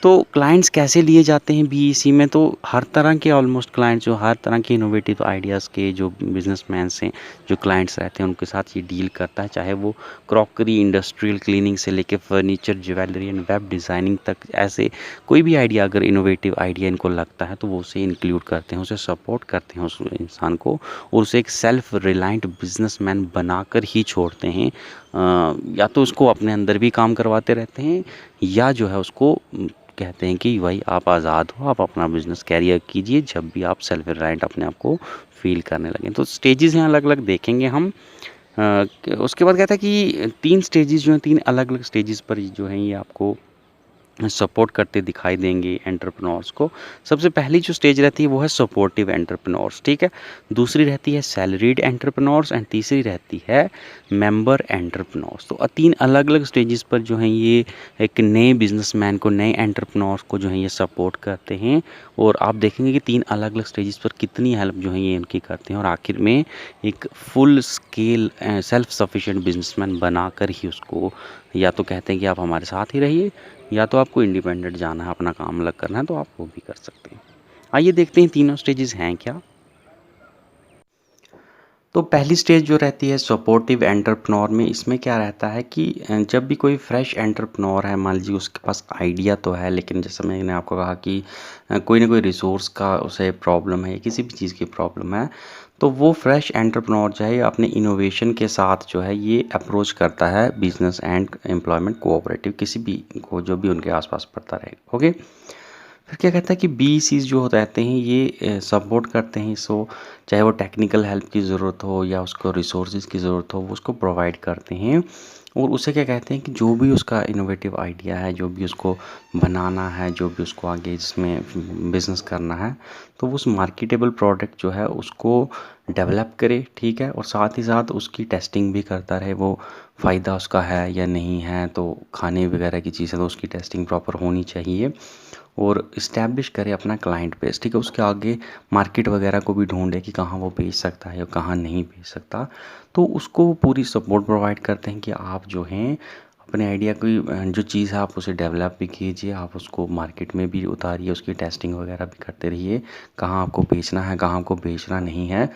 [SPEAKER 1] तो क्लाइंट्स कैसे लिए जाते हैं बीईसी में, तो हर तरह के ऑलमोस्ट क्लाइंट्स जो हर तरह के इनोवेटिव आइडियाज़ के जो बिजनेसमैन्स हैं, जो क्लाइंट्स रहते हैं उनके साथ ये डील करता है, चाहे वो क्रॉकरी इंडस्ट्रियल क्लीनिंग से लेके furniture jewellery and web designing तक। ऐसे कोई भी आइडिया अगर इनोवेटिव आइडिया इनको लगता है तो वो उसे इंक्लूड करते हैं, उसे सपोर्ट करते हैं उस इंसान को और उसे एक सेल्फ रिलायंट बिजनेसमैन बनाकर ही छोड़ते हैं। या तो उसको अपने अंदर भी काम करवाते रहते हैं या जो है उसको कहते हैं कि भाई आप आज़ाद हो, आप अपना बिजनेस कैरियर कीजिए जब भी आप सेल्फ रिलायंट अपने आप को फील करने लगें। तो स्टेजेस हैं अलग अलग देखेंगे हम। उसके बाद कहता है कि 3 स्टेजेस जो हैं, 3 अलग अलग स्टेजेस पर जो हैं ये आपको सपोर्ट करते दिखाई देंगे एंटरप्रेन्योर्स को। सबसे पहली जो स्टेज रहती है वो है सपोर्टिव एंटरप्रेन्योर्स। ठीक है, दूसरी रहती है सैलरीड एंटरप्रेन्योर्स एंड तीसरी रहती है मेंबर एंटरप्रेन्योर्स। तो 3 अलग अलग स्टेजेस पर जो हैं ये एक नए बिजनेसमैन को, नए एंटरप्रेन्योर्स को जो है ये सपोर्ट करते हैं और आप देखेंगे कि 3 अलग अलग स्टेजेस पर कितनी हेल्प जो है ये इनकी करते हैं और आखिर में एक full scale self sufficient businessman बनाकर ही उसको या तो कहते हैं कि आप हमारे साथ ही रहिए या तो आपको इंडिपेंडेंट जाना है, अपना काम अलग करना है तो आप वो भी कर सकते हैं। आइए देखते हैं तीनों स्टेजेस हैं क्या। तो पहली स्टेज जो रहती है सपोर्टिव एंटरप्रेन्योर में, इसमें क्या रहता है कि जब भी कोई फ्रेश एंटरप्रेन्योर है, मान लीजिए उसके पास आइडिया तो है लेकिन जैसे मैंने आपको कहा कि कोई ना कोई रिसोर्स का उसे प्रॉब्लम है, किसी भी चीज़ की प्रॉब्लम है, तो वो फ्रेश एंटरप्रेन्योर जो है अपने इनोवेशन के साथ जो है ये अप्रोच करता है बिजनेस एंड एम्प्लॉयमेंट कोऑपरेटिव किसी भी को जो भी उनके आसपास पड़ता रहेगा। ओके, फिर क्या कहता है कि बीईसीज जो रहते हैं ये सपोर्ट करते हैं इसको, चाहे वो टेक्निकल हेल्प की ज़रूरत हो या उसको रिसोर्सेज की ज़रूरत हो वो उसको प्रोवाइड करते हैं और उसे क्या कहते हैं कि जो भी उसका इनोवेटिव आइडिया है, जो भी उसको बनाना है, जो भी उसको आगे जिसमें बिज़नेस करना है, तो वो उस मार्केटेबल प्रोडक्ट जो है उसको डेवलप करे, ठीक है, और साथ ही साथ उसकी टेस्टिंग भी करता रहे, वो फ़ायदा उसका है या नहीं है, तो खाने वगैरह की चीज़ है तो उसकी टेस्टिंग प्रॉपर होनी चाहिए, और इस्टेब्लिश करे अपना क्लाइंट बेस, ठीक है। उसके आगे मार्केट वगैरह को भी ढूंढे कि कहाँ वो बेच सकता है या कहाँ नहीं बेच सकता, तो उसको पूरी सपोर्ट प्रोवाइड करते हैं कि आप जो हैं अपने आइडिया की जो चीज़ है आप उसे डेवलप भी कीजिए, आप उसको मार्केट में भी उतारिए, उसकी टेस्टिंग वगैरह भी करते रहिए, कहाँ आपको बेचना है कहाँ आपको बेचना नहीं है,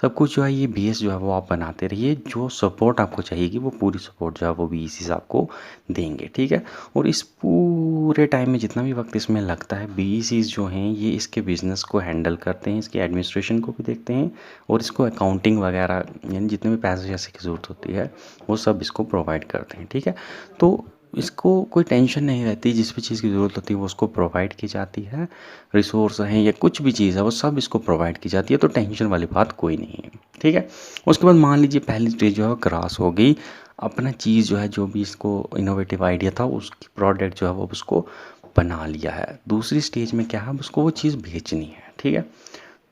[SPEAKER 1] सब कुछ जो है ये बेस जो है वो आप बनाते रहिए। जो सपोर्ट आपको चाहिए कि वो पूरी सपोर्ट जो है वो बीईसीज आपको देंगे, ठीक है। और इस पूरे टाइम में जितना भी वक्त इसमें लगता है, बीईसीज जो हैं ये इसके बिज़नेस को हैंडल करते हैं, इसके एडमिनिस्ट्रेशन को भी देखते हैं, और इसको अकाउंटिंग वगैरह यानी जितने भी पैसे जैसे की ज़रूरत होती है वो सब इसको प्रोवाइड करते हैं, ठीक है। तो इसको कोई टेंशन नहीं रहती, जिस भी चीज़ की ज़रूरत होती है वो उसको प्रोवाइड की जाती है, रिसोर्स हैं या कुछ भी चीज़ है वो सब इसको प्रोवाइड की जाती है, तो टेंशन वाली बात कोई नहीं है, ठीक है। उसके बाद मान लीजिए पहली स्टेज जो है क्रॉस हो गई, अपना चीज़ जो है जो भी इसको इनोवेटिव आइडिया था उसकी प्रोडक्ट जो है वो उसको बना लिया है। दूसरी स्टेज में क्या है, उसको वो चीज़ बेचनी है, ठीक है।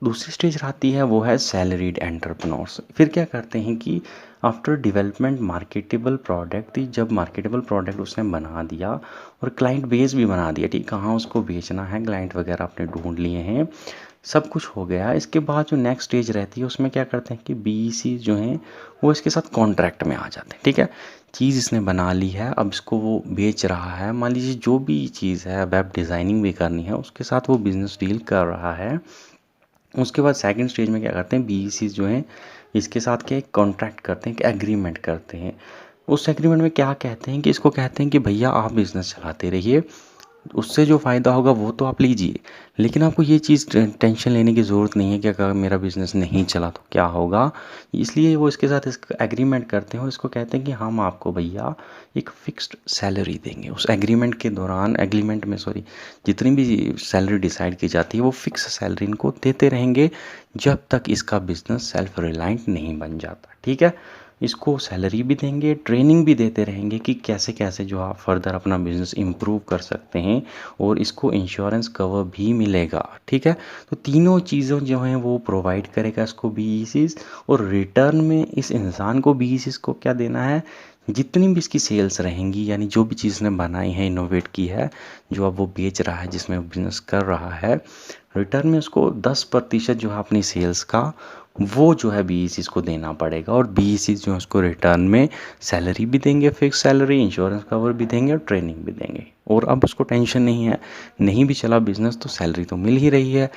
[SPEAKER 1] दूसरी स्टेज आती है वो है सैलरीड एंटरप्रेन्योर्स। फिर क्या करते हैं कि आफ्टर डेवलपमेंट मार्केटेबल प्रोडक्ट, जब मार्केटेबल प्रोडक्ट उसने बना दिया और क्लाइंट बेस भी बना दिया, ठीक, कहाँ उसको बेचना है, क्लाइंट वगैरह आपने ढूंढ लिए हैं, सब कुछ हो गया। इसके बाद जो नेक्स्ट स्टेज रहती है उसमें क्या करते हैं कि बीईसी जो हैं वो इसके साथ कॉन्ट्रैक्ट में आ जाते हैं, ठीक है। चीज़ इसने बना ली है, अब इसको वो बेच रहा है, मान लीजिए जो भी चीज़ है, वेब डिज़ाइनिंग भी करनी है, उसके साथ वो बिज़नेस डील कर रहा है। उसके बाद सेकंड स्टेज में क्या करते हैं, बीईसी जो हैं इसके साथ क्या एक कॉन्ट्रैक्ट करते हैं, कि एग्रीमेंट करते हैं। उस एग्रीमेंट में क्या कहते हैं कि इसको कहते हैं कि भैया आप बिज़नेस चलाते रहिए, उससे जो फ़ायदा होगा वो तो आप लीजिए, लेकिन आपको ये चीज़ टेंशन लेने की ज़रूरत नहीं है कि अगर मेरा बिज़नेस नहीं चला तो क्या होगा। इसलिए वो इसके साथ इसका एग्रीमेंट करते हैं और इसको कहते हैं कि हम आपको भैया एक फ़िक्स्ड सैलरी देंगे। उस एग्रीमेंट के दौरान, एग्रीमेंट में सॉरी, जितनी भी सैलरी डिसाइड की जाती है वो फ़िक्स सैलरी इनको देते रहेंगे जब तक इसका बिज़नेस सेल्फ रिलायंट नहीं बन जाता, ठीक है। इसको सैलरी भी देंगे, ट्रेनिंग भी देते रहेंगे कि कैसे कैसे जो आप फर्दर अपना बिज़नेस इम्प्रूव कर सकते हैं, और इसको इंश्योरेंस कवर भी मिलेगा, ठीक है। तो तीनों चीज़ें जो हैं वो प्रोवाइड करेगा इसको बीईसीज, और रिटर्न में इस इंसान को बीईसीज को क्या देना है, जितनी भी इसकी सेल्स रहेंगी, यानी जो भी चीज़ ने बनाई है, इनोवेट की है, जो अब वो बेच रहा है, जिसमें वो बिज़नेस कर रहा है, रिटर्न में उसको 10% जो है अपनी सेल्स का वो जो है बीईसीज को देना पड़ेगा, और बीईसीज जो है उसको रिटर्न में सैलरी भी देंगे, फिक्स सैलरी, इंश्योरेंस कवर भी देंगे और ट्रेनिंग भी देंगे। और अब उसको टेंशन नहीं है, नहीं भी चला बिजनेस तो सैलरी तो मिल ही रही है।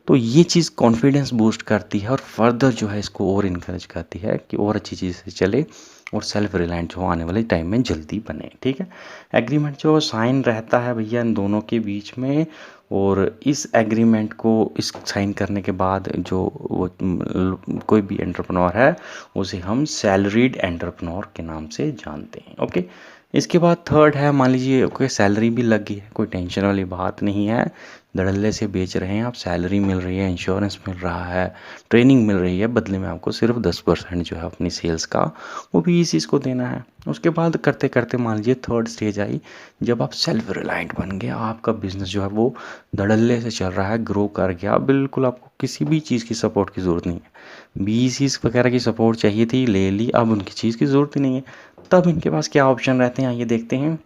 [SPEAKER 1] तो ये चीज़ कॉन्फिडेंस बूस्ट करती है और फर्दर जो है इसको और इनकरेज करती है कि और अच्छी चीज़ से चले और सेल्फ रिलायंट जो आने वाले टाइम में जल्दी बने, ठीक है। एग्रीमेंट जो साइन रहता है भैया इन दोनों के बीच में, और इस एग्रीमेंट को इस साइन करने के बाद जो वो कोई भी एंटरप्रेन्योर है उसे हम सैलरीड एंटरप्रेन्योर के नाम से जानते हैं, ओके। इसके बाद थर्ड है, मान लीजिए कोई सैलरी भी लग गई है, कोई टेंशन वाली बात नहीं है, धड़ल्ले से बेच रहे हैं आप, सैलरी मिल रही है, इंश्योरेंस मिल रहा है, ट्रेनिंग मिल रही है, बदले में आपको सिर्फ 10% जो है अपनी सेल्स का वो भी इस चीज़ को देना है। उसके बाद करते करते मान लीजिए थर्ड स्टेज आई, जब आप सेल्फ रिलायंट बन गए, आपका बिजनेस जो है वो धड़ल्ले से चल रहा है, ग्रो कर गया, बिल्कुल आपको किसी भी चीज़ की सपोर्ट की ज़रूरत नहीं है, बीईसीज वगैरह की सपोर्ट चाहिए थी, ले ली, अब उनकी चीज़ की ज़रूरत ही नहीं है। तब इनके पास क्या ऑप्शन रहते हैं आइए देखते हैं,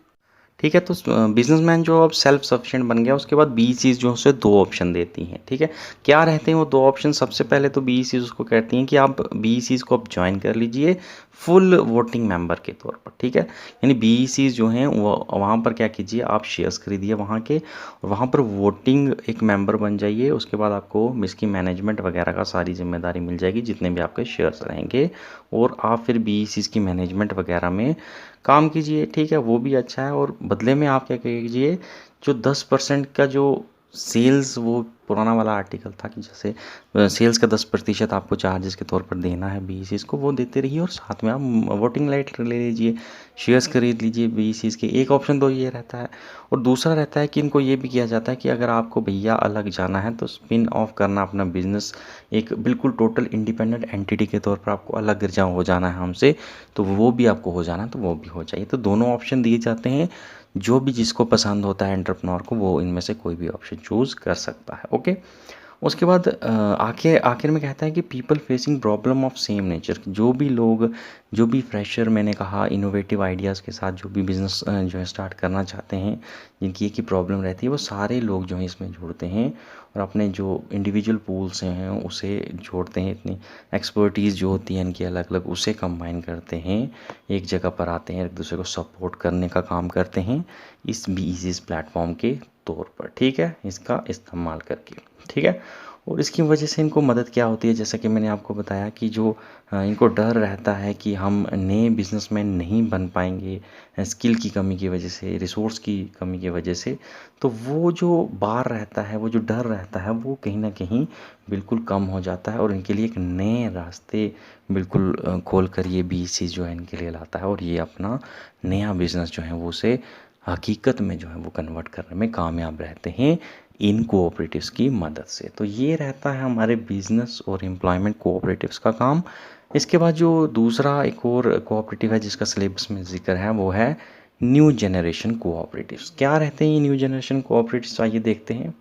[SPEAKER 1] ठीक है। तो बिजनेसमैन जो अब सेल्फ सफिशिएंट बन गया, उसके बाद बी चीज़ जो है उसे दो ऑप्शन देती हैं, ठीक है। क्या रहते हैं वो दो ऑप्शन, सबसे पहले तो बी चीज़ उसको कहती हैं कि आप बी चीज़ को आप ज्वाइन कर लीजिए फुल वोटिंग मेंबर के तौर पर, ठीक है। यानी बी चीज़ जो हैं वो वहाँ पर क्या कीजिए, आप शेयर्स खरीदिए वहाँ के, और वहाँ पर वोटिंग एक मेंबर बन जाइए। उसके बाद आपको इसकी मैनेजमेंट वगैरह का सारी जिम्मेदारी मिल जाएगी, जितने भी आपके शेयर्स रहेंगे, और आप फिर बी चीज़ की मैनेजमेंट वगैरह में काम कीजिए, ठीक है, वो भी अच्छा है। और बदले में आप क्या कीजिए, जो 10% का जो सेल्स वो पुराना वाला आर्टिकल था कि जैसे सेल्स का 10% आपको चार्जेस के तौर पर देना है बीईसीज़ को, वो देते रहिए और साथ में आप वोटिंग राइट ले लीजिए, शेयर्स खरीद लीजिए बीईसीज़ के। एक ऑप्शन तो ये रहता है और दूसरा रहता है कि इनको ये भी किया जाता है कि अगर आपको भैया अलग जाना है तो स्पिन ऑफ करना अपना बिजनेस, एक बिल्कुल टोटल इंडिपेंडेंट एंटिटी के तौर पर आपको अलग हो जाना है हमसे, तो वो भी आपको हो जाना है तो वो भी हो जाइए। तो दोनों ऑप्शन दिए जाते हैं, जो भी जिसको पसंद होता है एंटरप्रेन्योर को वो इनमें से कोई भी ऑप्शन चूज़ कर सकता है। ओके, उसके बाद आखिर आखिर में कहता है कि people facing problem of same nature, जो भी लोग, जो भी फ्रेशर, मैंने कहा इनोवेटिव आइडियाज़ के साथ जो भी बिज़नेस जो है स्टार्ट करना चाहते हैं, जिनकी एक ही प्रॉब्लम रहती है, वो सारे लोग जो हैं इसमें जुड़ते हैं और अपने जो इंडिविजुअल पूल्स हैं उसे जोड़ते हैं, इतनी एक्सपर्टीज़ जो होती है इनकी अलग अलग उसे कंबाइन करते हैं, एक जगह पर आते हैं, एक दूसरे को सपोर्ट करने का काम करते हैं इस बीईसीज़ प्लेटफॉर्म के तौर पर, ठीक है, इसका इस्तेमाल करके, ठीक है। और इसकी वजह से इनको मदद क्या होती है, जैसा कि मैंने आपको बताया कि जो इनको डर रहता है कि हम नए बिजनेसमैन नहीं बन पाएंगे स्किल की कमी की वजह से, रिसोर्स की कमी की वजह से, तो वो जो बार रहता है, वो जो डर रहता है, वो कहीं ना कहीं बिल्कुल कम हो जाता है और इनके लिए एक नए रास्ते बिल्कुल खोल कर ये बीईसी जो है इनके लिए लाता है और ये अपना नया बिजनेस जो है वो उसे हकीकत में जो है वो कन्वर्ट करने में कामयाब रहते हैं इन कोऑपरेटिव्स की मदद से। तो ये रहता है हमारे बिजनेस और एम्प्लॉयमेंट कोऑपरेटिव्स का काम। इसके बाद जो दूसरा एक और कोऑपरेटिव है जिसका सिलेबस में जिक्र है वो है न्यू जनरेशन कोऑपरेटिव्स। क्या रहते हैं ये न्यू जनरेशन कोऑपरेटिव्स, आइए देखते हैं।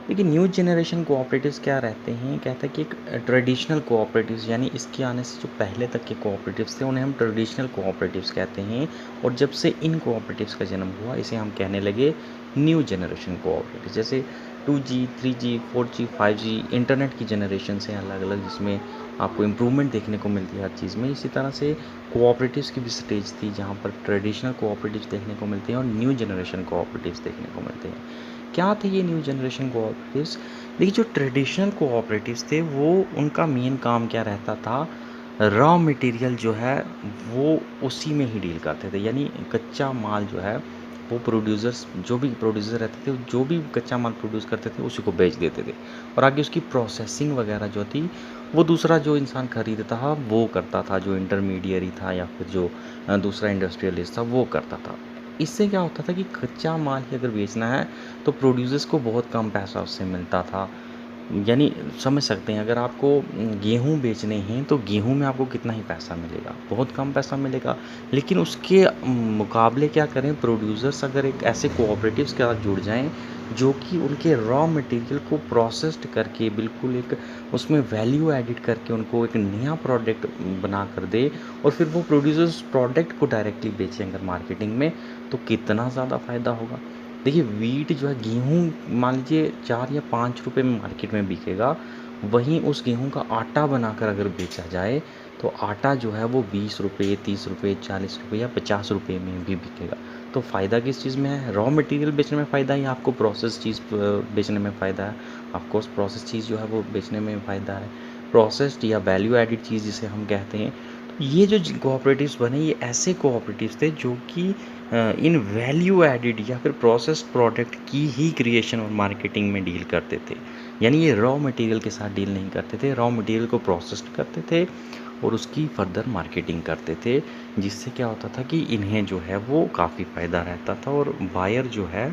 [SPEAKER 1] देखिए, न्यू जनरेशन कोऑपरेटिव्स क्या रहते हैं, कहते हैं कि एक ट्रेडिशनल कोऑपरेटिव्स, यानी इसके आने से जो पहले तक के कोऑपरेटिव्स थे उन्हें हम ट्रेडिशनल कोऑपरेटिव्स कहते हैं, और जब से इन कोऑपरेटिव्स का जन्म हुआ इसे हम कहने लगे न्यू जनरेशन कोऑपरेटिव। जैसे 2G 3G 4G 5G internet की जनरेशन से अलग अलग, जिसमें आपको इम्प्रूवमेंट देखने को मिलती है हर चीज़ में, इसी तरह से कोऑपरेटिव्स की भी स्टेज थी जहाँ पर ट्रेडिशनल कोऑपरेटिव्स देखने को मिलते हैं और न्यू जनरेशन कोऑपरेटिव्स देखने को मिलते हैं। क्या थे ये न्यू जनरेशन कोऑपरेटिव्स? देखिए, जो ट्रेडिशनल कोऑपरेटिव्स थे वो, उनका मेन काम क्या रहता था, रॉ मटेरियल जो है वो उसी में ही डील करते थे, यानी कच्चा माल जो है वो प्रोड्यूसर्स, जो भी प्रोड्यूसर रहते थे, जो भी कच्चा माल प्रोड्यूस करते थे उसी को बेच देते थे और आगे उसकी प्रोसेसिंग वगैरह जो थी वो दूसरा जो इंसान खरीदता था वो करता था, जो इंटरमीडियरी था या फिर जो दूसरा इंडस्ट्रियलिस्ट था वो करता था। इससे क्या होता था कि कच्चा माल ही अगर बेचना है तो प्रोड्यूसर्स को बहुत कम पैसा उससे मिलता था। यानी समझ सकते हैं, अगर आपको गेहूँ बेचने हैं तो गेहूँ में आपको कितना ही पैसा मिलेगा, बहुत कम पैसा मिलेगा। लेकिन उसके मुकाबले क्या करें, प्रोड्यूसर्स अगर एक ऐसे कोऑपरेटिव्स के साथ जुड़ जाएं जो कि उनके रॉ मटेरियल को प्रोसेस्ड करके बिल्कुल एक उसमें वैल्यू एडिट करके उनको एक नया प्रोडक्ट बना कर दे और फिर वो प्रोड्यूसर्स प्रोडक्ट को डायरेक्टली बेचें अगर मार्केटिंग में, तो कितना ज़्यादा फ़ायदा होगा। देखिए, वीट जो है, गेहूँ मान लीजिए 4 या 5 रुपए में मार्केट में बिकेगा, वहीं उस गेहूँ का आटा बनाकर अगर बेचा जाए तो आटा जो है वो 20 रुपए 30 रुपए 40 रुपए या 50 रुपए में भी बिकेगा। तो फ़ायदा किस चीज़ में है, रॉ मटेरियल बेचने में फ़ायदा है या आपको प्रोसेस चीज़ बेचने में फ़ायदा है? ऑफकोर्स प्रोसेस चीज़ जो है वो बेचने में फ़ायदा है, प्रोसेस्ड या वैल्यू एडिड चीज़ जिसे हम कहते हैं। तो ये जो कोऑपरेटिव्स बने ये ऐसे कोऑपरेटिव्स थे जो कि इन वैल्यू एडिड या फिर प्रोसेस्ड प्रोडक्ट की ही क्रिएशन और मार्केटिंग में डील करते थे। यानी ये रॉ मटेरियल के साथ डील नहीं करते थे, रॉ मटेरियल को प्रोसेस्ड करते थे और उसकी फर्दर मार्केटिंग करते थे, जिससे क्या होता था कि इन्हें जो है वो काफ़ी फ़ायदा रहता था और बायर जो है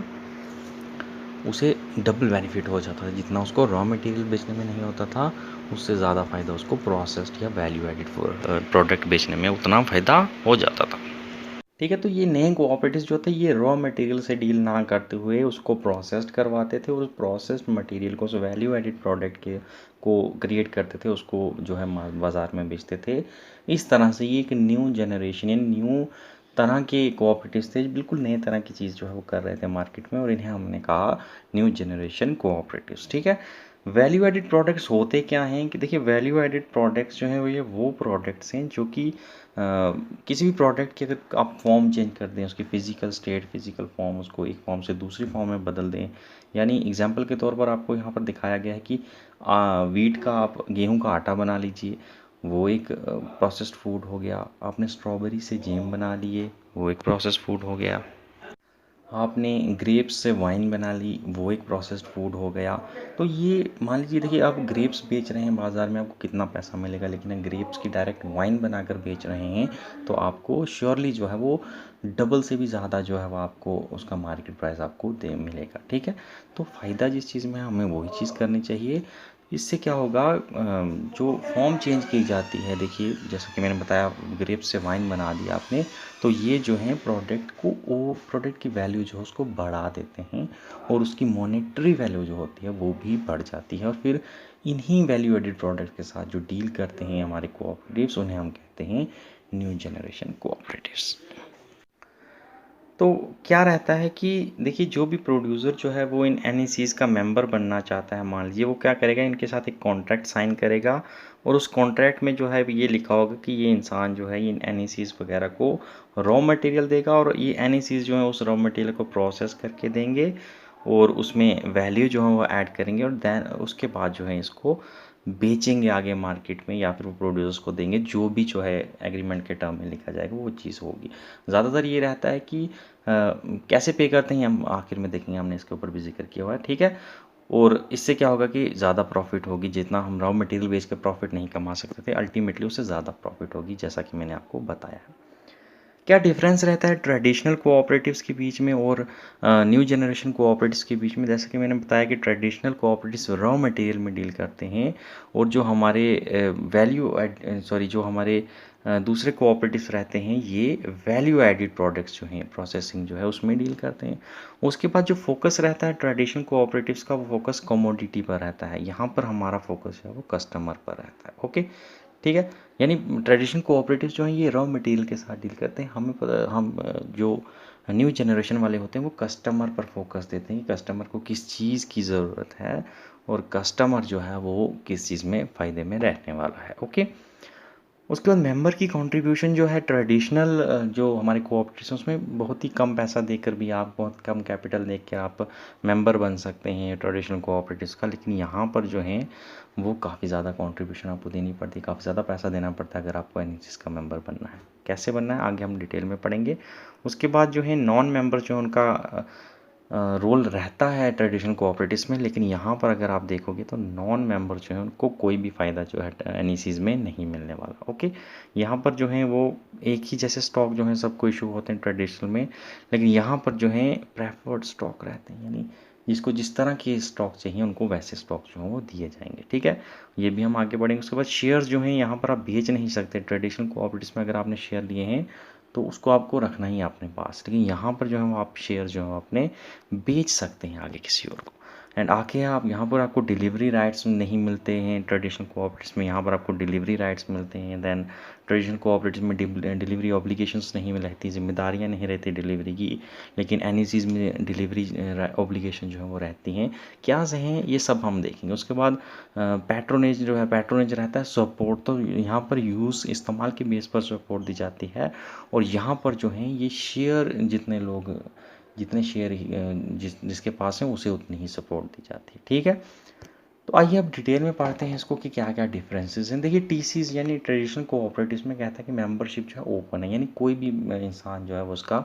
[SPEAKER 1] उसे डबल बेनिफिट हो जाता था। जितना उसको रॉ मटेरियल बेचने में नहीं होता था उससे ज़्यादा फ़ायदा उसको प्रोसेस्ड या वैल्यू एडिड प्रोडक्ट बेचने में उतना फ़ायदा हो जाता था। ठीक है, तो ये नए कोऑपरेटिव्स जो थे ये रॉ मटेरियल से डील ना करते हुए उसको प्रोसेस्ड करवाते थे और उस प्रोसेस्ड मटेरियल को, उस वैल्यू एडिड प्रोडक्ट के को क्रिएट करते थे, उसको जो है बाज़ार में बेचते थे। इस तरह से ये एक न्यू जनरेशन, न्यू तरह के कोऑपरेटिव्स थे, बिल्कुल नए तरह की चीज़ जो है वो कर रहे थे मार्केट में और इन्हें हमने कहा न्यू जनरेशन कोऑपरेटिव्स। ठीक है, वैल्यू एडिड प्रोडक्ट्स होते क्या हैं कि देखिए, वैल्यू एडिड प्रोडक्ट्स जो हैं वो प्रोडक्ट्स हैं जो कि किसी भी प्रोडक्ट की अगर आप फॉर्म चेंज कर दें, उसकी फ़िज़िकल स्टेट, फ़िज़िकल फॉर्म, उसको एक फॉर्म से दूसरी फॉर्म में बदल दें। यानी एग्जांपल के तौर पर आपको यहाँ पर दिखाया गया है कि वीट का, आप गेहूं का आटा बना लीजिए, वो एक प्रोसेस्ड फूड हो गया। आपने स्ट्रॉबेरी से जैम बना लिए, वो एक प्रोसेस्ड फूड हो गया। आपने ग्रेप्स से वाइन बना ली, वो एक प्रोसेस्ड फूड हो गया। तो ये मान लीजिए, देखिए आप ग्रेप्स बेच रहे हैं बाज़ार में, आपको कितना पैसा मिलेगा, लेकिन अगर ग्रेप्स की डायरेक्ट वाइन बनाकर बेच रहे हैं तो आपको श्योरली जो है वो डबल से भी ज़्यादा जो है वो आपको उसका मार्केट प्राइस आपको दे मिलेगा। ठीक है, तो फ़ायदा जिस चीज़ में है हमें वही चीज़ करनी चाहिए। इससे क्या होगा, जो फॉर्म चेंज की जाती है, देखिए जैसा कि मैंने बताया ग्रेप्स से वाइन बना दिया आपने, तो ये जो है प्रोडक्ट को, वो प्रोडक्ट की वैल्यू जो है उसको बढ़ा देते हैं और उसकी मॉनेटरी वैल्यू जो होती है वो भी बढ़ जाती है। और फिर इन्हीं वैल्यू एडेड प्रोडक्ट के साथ जो डील करते हैं हमारे कोऑपरेटिव्स, उन्हें हम कहते हैं न्यू जनरेशन कोऑपरेटिव्स। तो क्या रहता है कि देखिए जो भी प्रोड्यूसर जो है वो इन एनईसीज़ का मेंबर बनना चाहता है, मान लीजिए, वो क्या करेगा, इनके साथ एक कॉन्ट्रैक्ट साइन करेगा और उस कॉन्ट्रैक्ट में जो है ये लिखा होगा कि ये इंसान जो है इन एनईसीज़ वगैरह को रॉ मटेरियल देगा और ये एनईसीज़ जो है उस रॉ मटेरियल को प्रोसेस करके देंगे और उसमें वैल्यू जो है वो ऐड करेंगे और देन उसके बाद जो है इसको बेचेंगे आगे मार्केट में, या फिर वो प्रोड्यूसर्स को देंगे, जो भी जो है एग्रीमेंट के टर्म में लिखा जाएगा वो चीज़ होगी। ज़्यादातर ये रहता है कि कैसे पे करते हैं हम आखिर में देखेंगे, हमने इसके ऊपर भी जिक्र किया हुआ है। ठीक है, और इससे क्या होगा कि ज़्यादा प्रॉफिट होगी, जितना हम रॉ मटेरियल बेच के प्रॉफिट नहीं कमा सकते थे, अल्टीमेटली उससे ज़्यादा प्रॉफिट होगी, जैसा कि मैंने आपको बताया है। क्या डिफरेंस रहता है ट्रेडिशनल कोऑपरेटिव्स के बीच में और न्यू जनरेशन कोऑपरेटिव्स के बीच में? जैसा कि मैंने बताया कि ट्रेडिशनल कोऑपरेटिव्स रॉ मटेरियल में डील करते हैं और जो हमारे जो हमारे दूसरे कोऑपरेटिव्स रहते हैं ये वैल्यू एडेड प्रोडक्ट्स जो हैं, प्रोसेसिंग जो है उसमें डील करते हैं। उसके बाद जो फोकस रहता है ट्रेडिशनल कोऑपरेटिव्स का, वो फोकस कमोडिटी पर रहता है। यहाँ पर हमारा फोकस जो है वो कस्टमर पर रहता है। ओके, ठीक है, यानी ट्रेडिशनल कोऑपरेटिव्स जो हैं ये रॉ मटेरियल के साथ डील करते हैं। हमें पता, हम जो न्यू जनरेशन वाले होते हैं वो कस्टमर पर फोकस देते हैं, कस्टमर को किस चीज़ की ज़रूरत है और कस्टमर जो है वो किस चीज़ में फ़ायदे में रहने वाला है। ओके, उसके बाद मेंबर की कंट्रीब्यूशन जो है ट्रेडिशनल जो हमारे कोऑपरेटिव्स हैं उसमें बहुत ही कम पैसा देकर भी, आप बहुत कम कैपिटल देकर आप मेंबर बन सकते हैं ट्रेडिशनल कोऑपरेटिव्स का। लेकिन यहाँ पर जो है वो काफ़ी ज़्यादा कंट्रीब्यूशन आपको देनी पड़ती है, काफ़ी ज़्यादा पैसा देना पड़ता है अगर आपको एनएसएस का मेंबर बनना है। कैसे बनना है आगे हम डिटेल में पढ़ेंगे। उसके बाद जो है नॉन मेंबर जो है उनका रोल रहता है ट्रेडिशनल कोऑपरेटिव्स में, लेकिन यहाँ पर अगर आप देखोगे तो नॉन मेंबर जो है उनको कोई भी फ़ायदा जो है एनईसीज़ में नहीं मिलने वाला। ओके, यहाँ पर जो है वो एक ही जैसे स्टॉक जो है सबको इशू होते हैं ट्रेडिशनल में, लेकिन यहाँ पर जो है प्रेफर्ड स्टॉक रहते हैं, यानी जिसको जिस तरह के स्टॉक चाहिए उनको वैसे स्टॉक जो है वो दिए जाएंगे। ठीक है, ये भी हम आगे बढ़ेंगे। उसके बाद शेयर्स जो हैं यहाँ पर आप बेच नहीं सकते। ट्रेडिशनल कोऑपरेटिव्स में अगर आपने शेयर लिए हैं तो उसको आपको रखना ही है अपने पास, लेकिन यहाँ पर जो है वो आप शेयर जो है अपने बेच सकते हैं आगे किसी और को। एंड आके आप यहाँ पर आपको डिलीवरी राइट्स नहीं मिलते हैं ट्रेडिशनल कोऑपरेटिव्स में, यहाँ पर आपको डिलीवरी राइट्स मिलते हैं। देन ट्रेडिशनल कोऑपरेटिव्स में डिलीवरी ऑब्लिगेशंस नहीं रहती, जिम्मेदारियाँ नहीं रहती डिलीवरी की, लेकिन एनईसीज़ में डिलीवरी ऑब्लिगेशन जो है वो रहती हैं। क्या से हैं ये सब हम देखेंगे। उसके बाद पैट्रोनेज जो है, पैट्रोनेज रहता है सपोर्ट, तो यहाँ पर यूज़ इस्तेमाल के बेस पर सपोर्ट दी जाती है। और यहाँ पर जो है ये शेयर, जितने शेयर जिसके पास हैं उसे उतनी ही सपोर्ट दी जाती है। ठीक है, तो आइए अब डिटेल में पढ़ते हैं इसको कि क्या क्या डिफरेंसेस हैं। देखिए टीसीज यानी ट्रेडिशनल कोऑपरेटिव्स में कहता है कि मेंबरशिप जो है ओपन है, यानी कोई भी इंसान जो है वो उसका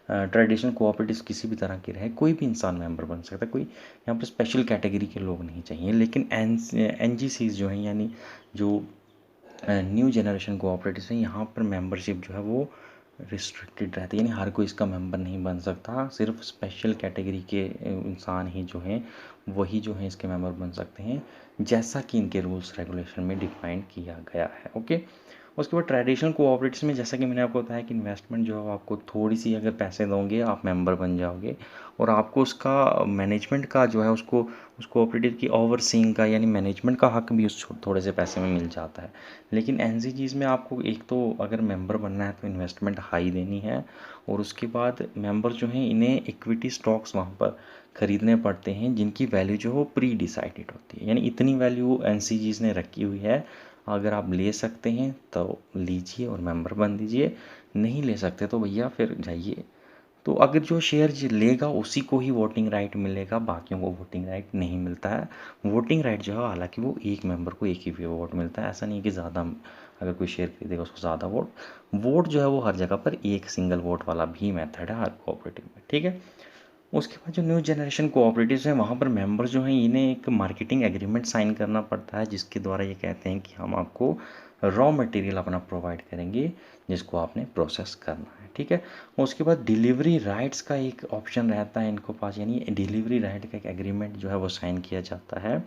[SPEAKER 1] ट्रेडिशनल कोऑपरेटिव्स किसी भी तरह की रहे, कोई भी इंसान मेंबर बन सकता है, कोई यहाँ पर स्पेशल कैटेगरी के लोग नहीं चाहिए। लेकिन एनजीसीज जो हैं, यानी जो न्यू जनरेशन कोऑपरेटिव्स हैं, यहाँ पर मेंबरशिप जो है वो रिस्ट्रिक्टेड रहती है, यानी हर कोई इसका मेंबर नहीं बन सकता। सिर्फ स्पेशल कैटेगरी के इंसान ही जो हैं वही जो है इसके मेंबर बन सकते हैं, जैसा कि इनके रूल्स रेगुलेशन में डिफाइन किया गया है। ओके, उसके बाद ट्रेडिशनल कोऑपरेटिव्स में जैसा कि मैंने आपको बताया कि इन्वेस्टमेंट जो है आपको थोड़ी सी अगर पैसे दोगे आप मेंबर बन जाओगे, और आपको उसका मैनेजमेंट का जो है उसको उस कोऑपरेटिव की ओवरसीइंग का यानी मैनेजमेंट का हक भी उस थोड़े से पैसे में मिल जाता है। लेकिन एनजीजीज में आपको एक तो अगर मेंबर बनना है तो इन्वेस्टमेंट हाई देनी है, और उसके बाद मेंबर जो हैं इन्हें इक्विटी स्टॉक्स वहाँ पर ख़रीदने पड़ते हैं जिनकी वैल्यू जो है वो प्री डिसाइडेड होती है, यानी इतनी वैल्यू एनसीजीज ने रखी हुई है, अगर आप ले सकते हैं तो लीजिए और मेंबर बन दीजिए, नहीं ले सकते तो भैया फिर जाइए। तो अगर जो शेयर लेगा उसी को ही वोटिंग राइट मिलेगा, बाकियों को वोटिंग राइट नहीं मिलता है। वोटिंग राइट जो है हालांकि वो एक मेंबर को एक ही वोट मिलता है, ऐसा नहीं कि ज़्यादा अगर कोई शेयर खरीदेगा उसको ज़्यादा वोट जो है वो हर जगह पर एक सिंगल वोट वाला भी मेथड है हर कोऑपरेटिव में। ठीक है, उसके बाद जो न्यू जनरेशन कोऑपरेटिव्स हैं वहाँ पर मेंबर्स जो हैं इन्हें एक मार्केटिंग एग्रीमेंट साइन करना पड़ता है, जिसके द्वारा ये कहते हैं कि हम आपको रॉ मटेरियल अपना प्रोवाइड करेंगे जिसको आपने प्रोसेस करना है, ठीक है। उसके बाद डिलीवरी राइट्स का एक ऑप्शन रहता है इनको पास, यानी डिलीवरी राइट का एक एग्रीमेंट जो है वो साइन किया जाता है,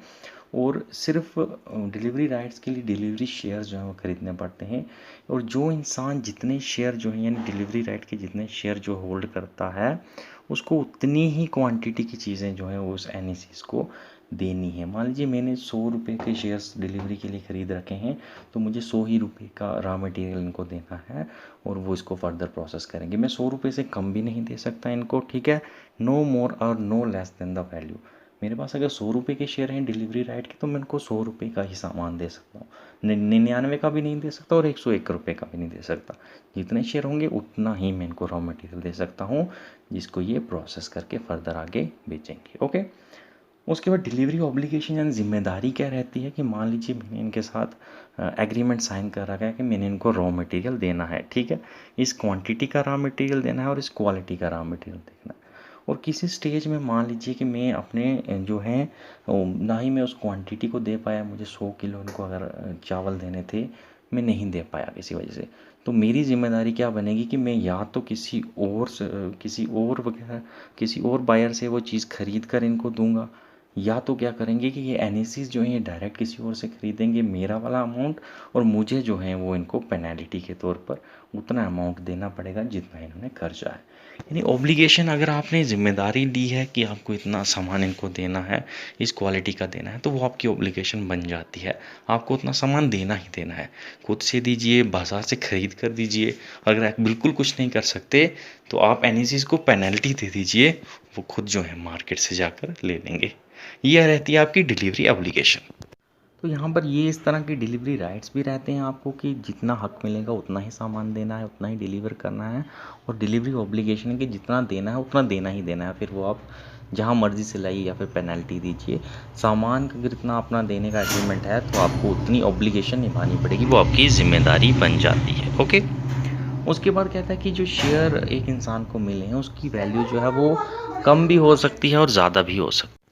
[SPEAKER 1] और सिर्फ डिलीवरी राइट्स के लिए डिलीवरी शेयर जो हैं वो खरीदने पड़ते हैं, और जो इंसान जितने शेयर जो हैं यानी डिलीवरी राइट के जितने शेयर जो होल्ड करता है उसको उतनी ही क्वांटिटी की चीज़ें जो हैं वो उस एन को देनी है। मान लीजिए मैंने 100 रुपये के शेयर्स डिलीवरी के लिए ख़रीद रखे हैं, तो मुझे 100 ही रुपये का रॉ मटेरियल इनको देना है और वो इसको फर्दर प्रोसेस करेंगे। मैं 100 रुपये से कम भी नहीं दे सकता इनको, ठीक है। नो मोर और no less than the value. मेरे पास अगर 100 रुपये के शेयर हैं डिलीवरी राइट के, तो मैं उनको 100 रुपये का ही सामान दे सकता हूँ, 99 का भी नहीं दे सकता और 101 रुपये का भी नहीं दे सकता। जितने शेयर होंगे उतना ही मैं इनको रॉ मटेरियल दे सकता हूँ, जिसको ये प्रोसेस करके फर्दर आगे बेचेंगे, ओके। उसके बाद डिलीवरी ऑब्लिगेशन यानी जिम्मेदारी क्या रहती है कि मान लीजिए मैंने इनके साथ एग्रीमेंट साइन कर रखा है कि मैंने इनको रॉ मटेरियल देना है, ठीक है। इस क्वांटिटी का रॉ मटेरियल देना है और इस क्वालिटी का रॉ मटेरियल देखना है। और किसी स्टेज में मान लीजिए कि मैं अपने जो हैं ना ही मैं उस क्वांटिटी को दे पाया, मुझे 100 किलो इनको अगर चावल देने थे, मैं नहीं दे पाया किसी वजह से, तो मेरी ज़िम्मेदारी क्या बनेगी कि मैं या तो किसी और वगैरह किसी और बायर से वो चीज़ ख़रीद कर इनको दूंगा, या तो क्या करेंगे कि ये एन जो हैं ये डायरेक्ट किसी और से ख़रीदेंगे मेरा वाला अमाउंट, और मुझे जो है वो इनको पेनल्टी के तौर पर उतना अमाउंट देना पड़ेगा जितना इन्होंने खर्चा है। यानी ऑब्लिगेशन, अगर आपने ज़िम्मेदारी ली है कि आपको इतना सामान इनको देना है, इस क्वालिटी का देना है, तो वो आपकी ऑब्लिगेशन बन जाती है। आपको उतना सामान देना ही देना है, खुद से दीजिए, बाज़ार से ख़रीद कर दीजिए। अगर आप बिल्कुल कुछ नहीं कर सकते तो आप एन को पेनल्टी दे दीजिए, वो खुद जो है मार्केट से जाकर ले लेंगे। यह रहती है आपकी डिलीवरी ऑब्लिगेशन। तो यहाँ पर ये इस तरह के डिलीवरी राइट्स भी रहते हैं आपको कि जितना हक मिलेगा उतना ही सामान देना है, उतना ही डिलीवर करना है, और डिलीवरी ऑब्लिगेशन है कि जितना देना है उतना देना ही देना है, फिर वो आप जहाँ मर्जी से लाइए या फिर पेनल्टी दीजिए। सामान का अगर इतना अपना देने का एग्रीमेंट है तो आपको उतनी ऑब्लिगेशन निभानी पड़ेगी, वो आपकी ज़िम्मेदारी बन जाती है, ओके। उसके बाद कहता है कि जो शेयर एक इंसान को मिले हैं उसकी वैल्यू जो है वो कम भी हो सकती है और ज़्यादा भी हो सकती है।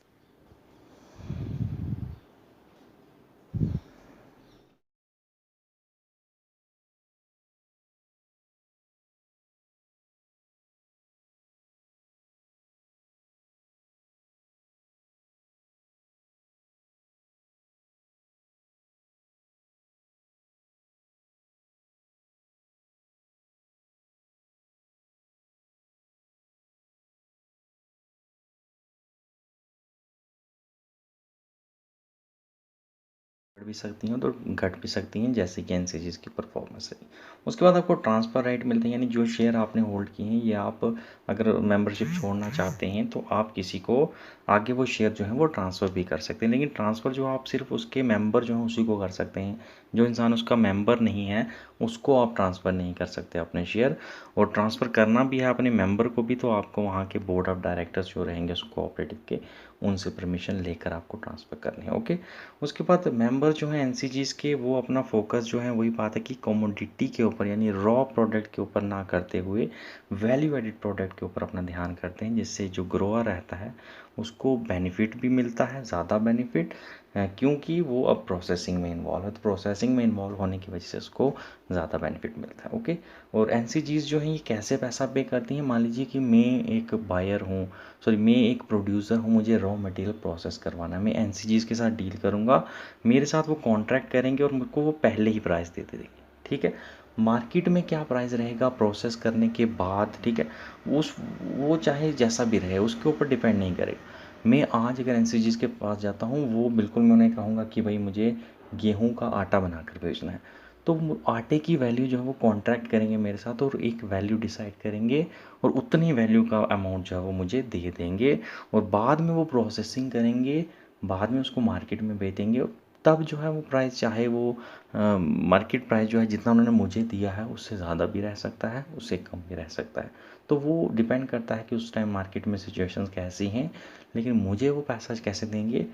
[SPEAKER 1] बढ़ भी सकती हैं तो घट भी सकती हैं, जैसे कि एनसीजीज की परफॉर्मेंस है। उसके बाद आपको ट्रांसफ़र राइट मिलते हैं, यानी जो शेयर आपने होल्ड किए हैं ये आप अगर मेंबरशिप छोड़ना चाहते हैं तो आप किसी को आगे वो शेयर जो है वो ट्रांसफ़र भी कर सकते हैं। लेकिन ट्रांसफ़र जो आप सिर्फ उसके मेंबर जो हैं उसी को कर सकते हैं, जो इंसान उसका मेंबर नहीं है उसको आप ट्रांसफ़र नहीं कर सकते अपने शेयर। और ट्रांसफ़र करना भी है अपने मेंबर को भी, तो आपको वहाँ के बोर्ड ऑफ डायरेक्टर्स जो रहेंगे उस कोऑपरेटिव के, उनसे परमिशन लेकर आपको ट्रांसफ़र करनी है, ओके। उसके बाद मेंबर जो हैं एनसीजीज़ के, वो अपना फोकस जो है वही बात है कि कमोडिटी के ऊपर यानी रॉ प्रोडक्ट के ऊपर ना करते हुए वैल्यू एडिड प्रोडक्ट के ऊपर अपना ध्यान करते हैं, जिससे जो ग्रोअर रहता है उसको बेनिफिट भी मिलता है, ज़्यादा बेनिफिट, क्योंकि वो अब प्रोसेसिंग में इन्वॉल्व है, तो प्रोसेसिंग में इन्वॉल्व होने की वजह से उसको ज़्यादा बेनिफिट मिलता है, ओके। और एनसीजीज़ जो हैं ये कैसे पैसा पे करती हैं, मान लीजिए कि मैं एक बायर हूँ, सॉरी मैं एक प्रोड्यूसर हूँ, मुझे रॉ मटेरियल प्रोसेस करवाना है, मैं एनसीजीज़ के साथ डील करूँगा, मेरे साथ वो कॉन्ट्रैक्ट करेंगे और मुझको वो पहले ही प्राइस दे देंगे, ठीक है। मार्केट में क्या प्राइस रहेगा प्रोसेस करने के बाद, ठीक है, उस वो चाहे जैसा भी रहे उसके ऊपर डिपेंड नहीं करेगा। मैं आज अगर एनसीजीज़ के पास जाता हूँ, वो बिल्कुल मैं उन्हें कहूँगा कि भाई मुझे गेहूँ का आटा बनाकर भेजना है, तो आटे की वैल्यू जो है वो कॉन्ट्रैक्ट करेंगे मेरे साथ और एक वैल्यू डिसाइड करेंगे, और उतनी वैल्यू का अमाउंट जो है वो मुझे दे देंगे, और बाद में वो प्रोसेसिंग करेंगे, बाद में उसको मार्केट में बेचेंगे, तब जो है वो प्राइस चाहे वो मार्केट प्राइस जो है जितना उन्होंने मुझे दिया है उससे ज़्यादा भी रह सकता है, उससे कम भी रह सकता है। तो वो डिपेंड करता है कि उस टाइम मार्केट में सिचुएशंस कैसी हैं, लेकिन मुझे वो पैसा कैसे देंगे,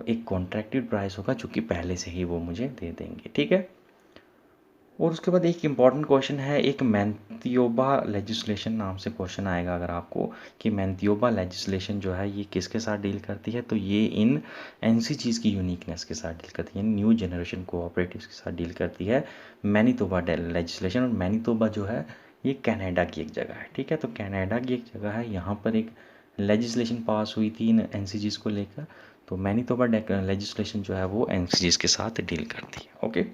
[SPEAKER 1] एक कॉन्ट्रैक्टेड प्राइस होगा जो कि पहले से ही वो मुझे दे देंगे, ठीक है।
[SPEAKER 2] और उसके बाद एक इम्पॉर्टेंट क्वेश्चन है, एक मैंतियोबा लेजिस्लेशन नाम से क्वेश्चन आएगा अगर आपको, कि मैंतियोबा लेजिस्लेशन जो है ये किसके साथ डील करती है, तो ये इन एनसीजीज की यूनिकनेस के साथ डील करती है, न्यू जनरेशन कोऑपरेटिव्स के साथ डील करती है मैनितोबा लेजिस्लेशन। और मैनितोबा जो है ये कनाडा की एक जगह है, ठीक है। तो कनाडा की एक जगह है, यहाँ पर एक लेजिस्लेशन पास हुई थी इन एनसीजीज को लेकर। तो मैनितोबा लेजिस्लेशन जो है वो एनसीजीज के साथ डील करती है। ओके,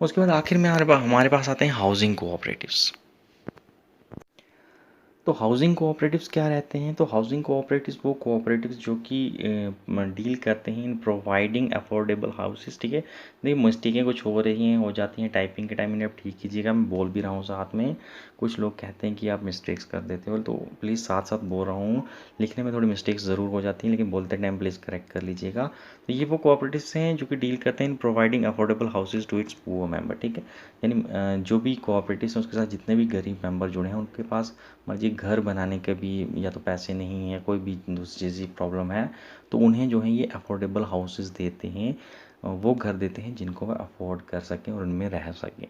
[SPEAKER 2] उसके बाद आखिर में हमारे पास आते हैं हाउसिंग कोऑपरेटिव्स। तो हाउसिंग कोऑपरेटिव्स क्या रहते हैं, तो हाउसिंग कोऑपरेटिव्स वो कोऑपरेटिव्स जो कि डील करते हैं इन प्रोवाइडिंग अफोर्डेबल हाउसेस, ठीक है। देखिए मिस्टेकें कुछ हो रही हैं, हो जाती हैं टाइपिंग के टाइम, इन्हें आप ठीक कीजिएगा, मैं बोल भी रहा हूँ साथ में। कुछ लोग कहते हैं कि आप मिस्टेक्स कर देते हो, तो प्लीज़ साथ साथ बोल रहा हूँ, लिखने में थोड़ी मिस्टेक्स ज़रूर हो जाती हैं, लेकिन बोलते टाइम प्लीज़ करेक्ट कर लीजिएगा। तो ये वो कोऑपरेटिव्स हैं जो कि डील करते हैं in providing affordable houses to its poor member, ठीक है। यानी जो भी कोऑपरेटिव्स हैं उसके साथ जितने भी गरीब मेंबर जुड़े हैं उनके पास मर्जी घर बनाने के भी या तो पैसे नहीं है, कोई भी दूसरी चीज़ प्रॉब्लम है, तो उन्हें जो है ये अफोर्डेबल हाउसेस देते हैं, वो घर देते हैं जिनको वह अफोर्ड कर सकें और उनमें रह सकें।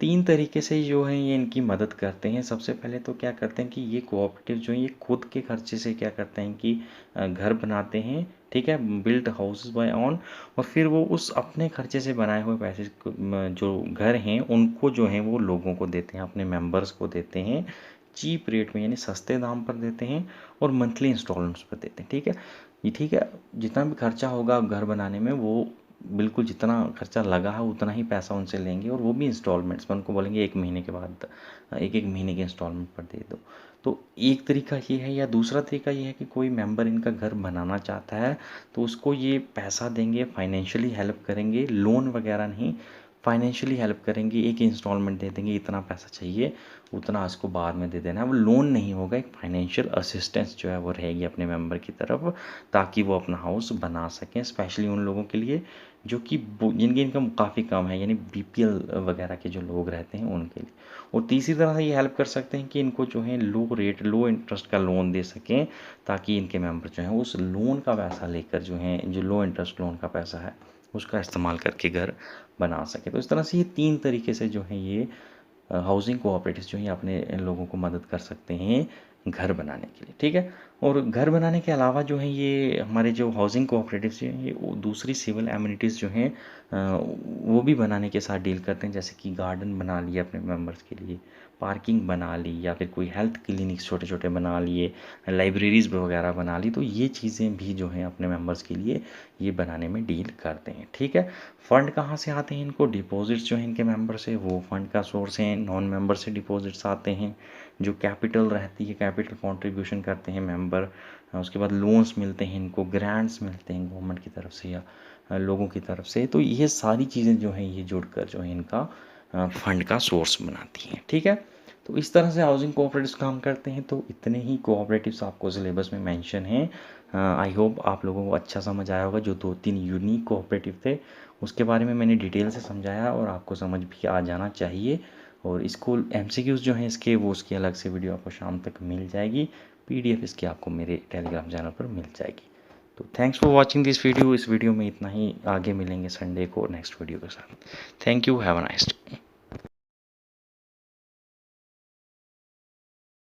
[SPEAKER 2] तीन तरीके से जो है ये इनकी मदद करते हैं। सबसे पहले तो क्या करते हैं कि ये कोऑपरेटिव जो है ये खुद के खर्चे से क्या करते हैं कि घर बनाते हैं, ठीक है, बिल्ड हाउसेस बाय ऑन। और फिर वो उस अपने खर्चे से बनाए हुए पैसे जो घर हैं उनको जो है वो लोगों को देते हैं, अपने मेंबर्स को देते हैं चीप रेट में, यानी सस्ते दाम पर देते हैं और मंथली इंस्टॉलमेंट्स पर देते हैं, ठीक है। ये ठीक है, जितना भी खर्चा होगा घर बनाने में वो बिल्कुल जितना खर्चा लगा है उतना ही पैसा उनसे लेंगे, और वो भी इंस्टॉलमेंट्स में, उनको बोलेंगे एक महीने के बाद एक एक महीने के इंस्टॉलमेंट पर दे दो। तो एक तरीका ये है, या दूसरा तरीका ये है कि कोई मेंबर इनका घर बनाना चाहता है तो उसको ये पैसा देंगे, फाइनेंशियली हेल्प करेंगे, लोन वगैरह नहीं, फाइनेंशियली हेल्प करेंगे, एक इंस्टॉलमेंट दे देंगे, इतना पैसा चाहिए उतना उसको बाद में दे देना है। वो लोन नहीं होगा, एक फाइनेंशियल असिस्टेंस जो है वो रहेगी अपने मेंबर की तरफ, ताकि वो अपना हाउस बना सकें, स्पेशली उन लोगों के लिए जो कि जिनकी इनकम काफ़ी कम है, यानी बीपीएल वगैरह के जो लोग रहते हैं उनके लिए। और तीसरी तरह से ये हेल्प कर सकते हैं कि इनको जो है लो रेट लो इंटरेस्ट का लोन दे सकें, ताकि इनके मेंबर जो हैं उस लोन का पैसा लेकर जो है, जो लो इंटरेस्ट लोन का पैसा है उसका इस्तेमाल करके घर बना सके। तो इस तरह से ये तीन तरीके से जो है ये हाउसिंग कोऑपरेटिव्स जो है अपने लोगों को मदद कर सकते हैं घर बनाने के लिए, ठीक है। और घर बनाने के अलावा जो है ये हमारे जो हाउसिंग कोऑपरेटिव्स हैं ये दूसरी सिविल एमिनिटीज़ जो हैं वो भी बनाने के साथ डील करते हैं, जैसे कि गार्डन बना लिया अपने मेंबर्स के लिए, पार्किंग बना ली, या फिर कोई हेल्थ क्लिनिक्स छोटे छोटे बना लिए, लाइब्रेरीज़ वगैरह बना ली। तो ये चीज़ें भी जो हैं अपने मेंबर्स के लिए ये बनाने में डील करते हैं, ठीक है। फ़ंड कहाँ से आते हैं इनको, डिपॉजिट्स जो हैं इनके मेंबर से वो फ़ंड का सोर्स हैं, नॉन मेंबर से डिपॉजिट्स आते हैं, जो कैपिटल रहती है कैपिटल कंट्रीब्यूशन करते हैं मेंबर, उसके बाद लोन्स मिलते हैं इनको, ग्रांट्स मिलते हैं गवर्नमेंट की तरफ से या लोगों की तरफ से। तो ये सारी चीज़ें जो हैं ये जुड़कर जो है इनका फंड का सोर्स बनाती हैं, ठीक है। तो इस तरह से हाउसिंग कोऑपरेटिव्स काम करते हैं। तो इतने ही कोऑपरेटिव्स आपको सिलेबस में मेंशन हैं। आई होप आप लोगों को अच्छा समझ आया होगा। जो 2-3 यूनिक कोऑपरेटिव थे उसके बारे में मैंने डिटेल से समझाया और आपको समझ भी आ जाना चाहिए। और इसको एमसीक्यूज़ जो हैं इसके वो उसकी अलग से वीडियो आपको शाम तक मिल जाएगी, पीडीएफ इसकी आपको मेरे टेलीग्राम चैनल पर मिल जाएगी। तो thanks for watching this video. इस वीडियो में इतना ही, आगे मिलेंगे संडे को नेक्स्ट वीडियो के साथ। Thank you, have a nice day.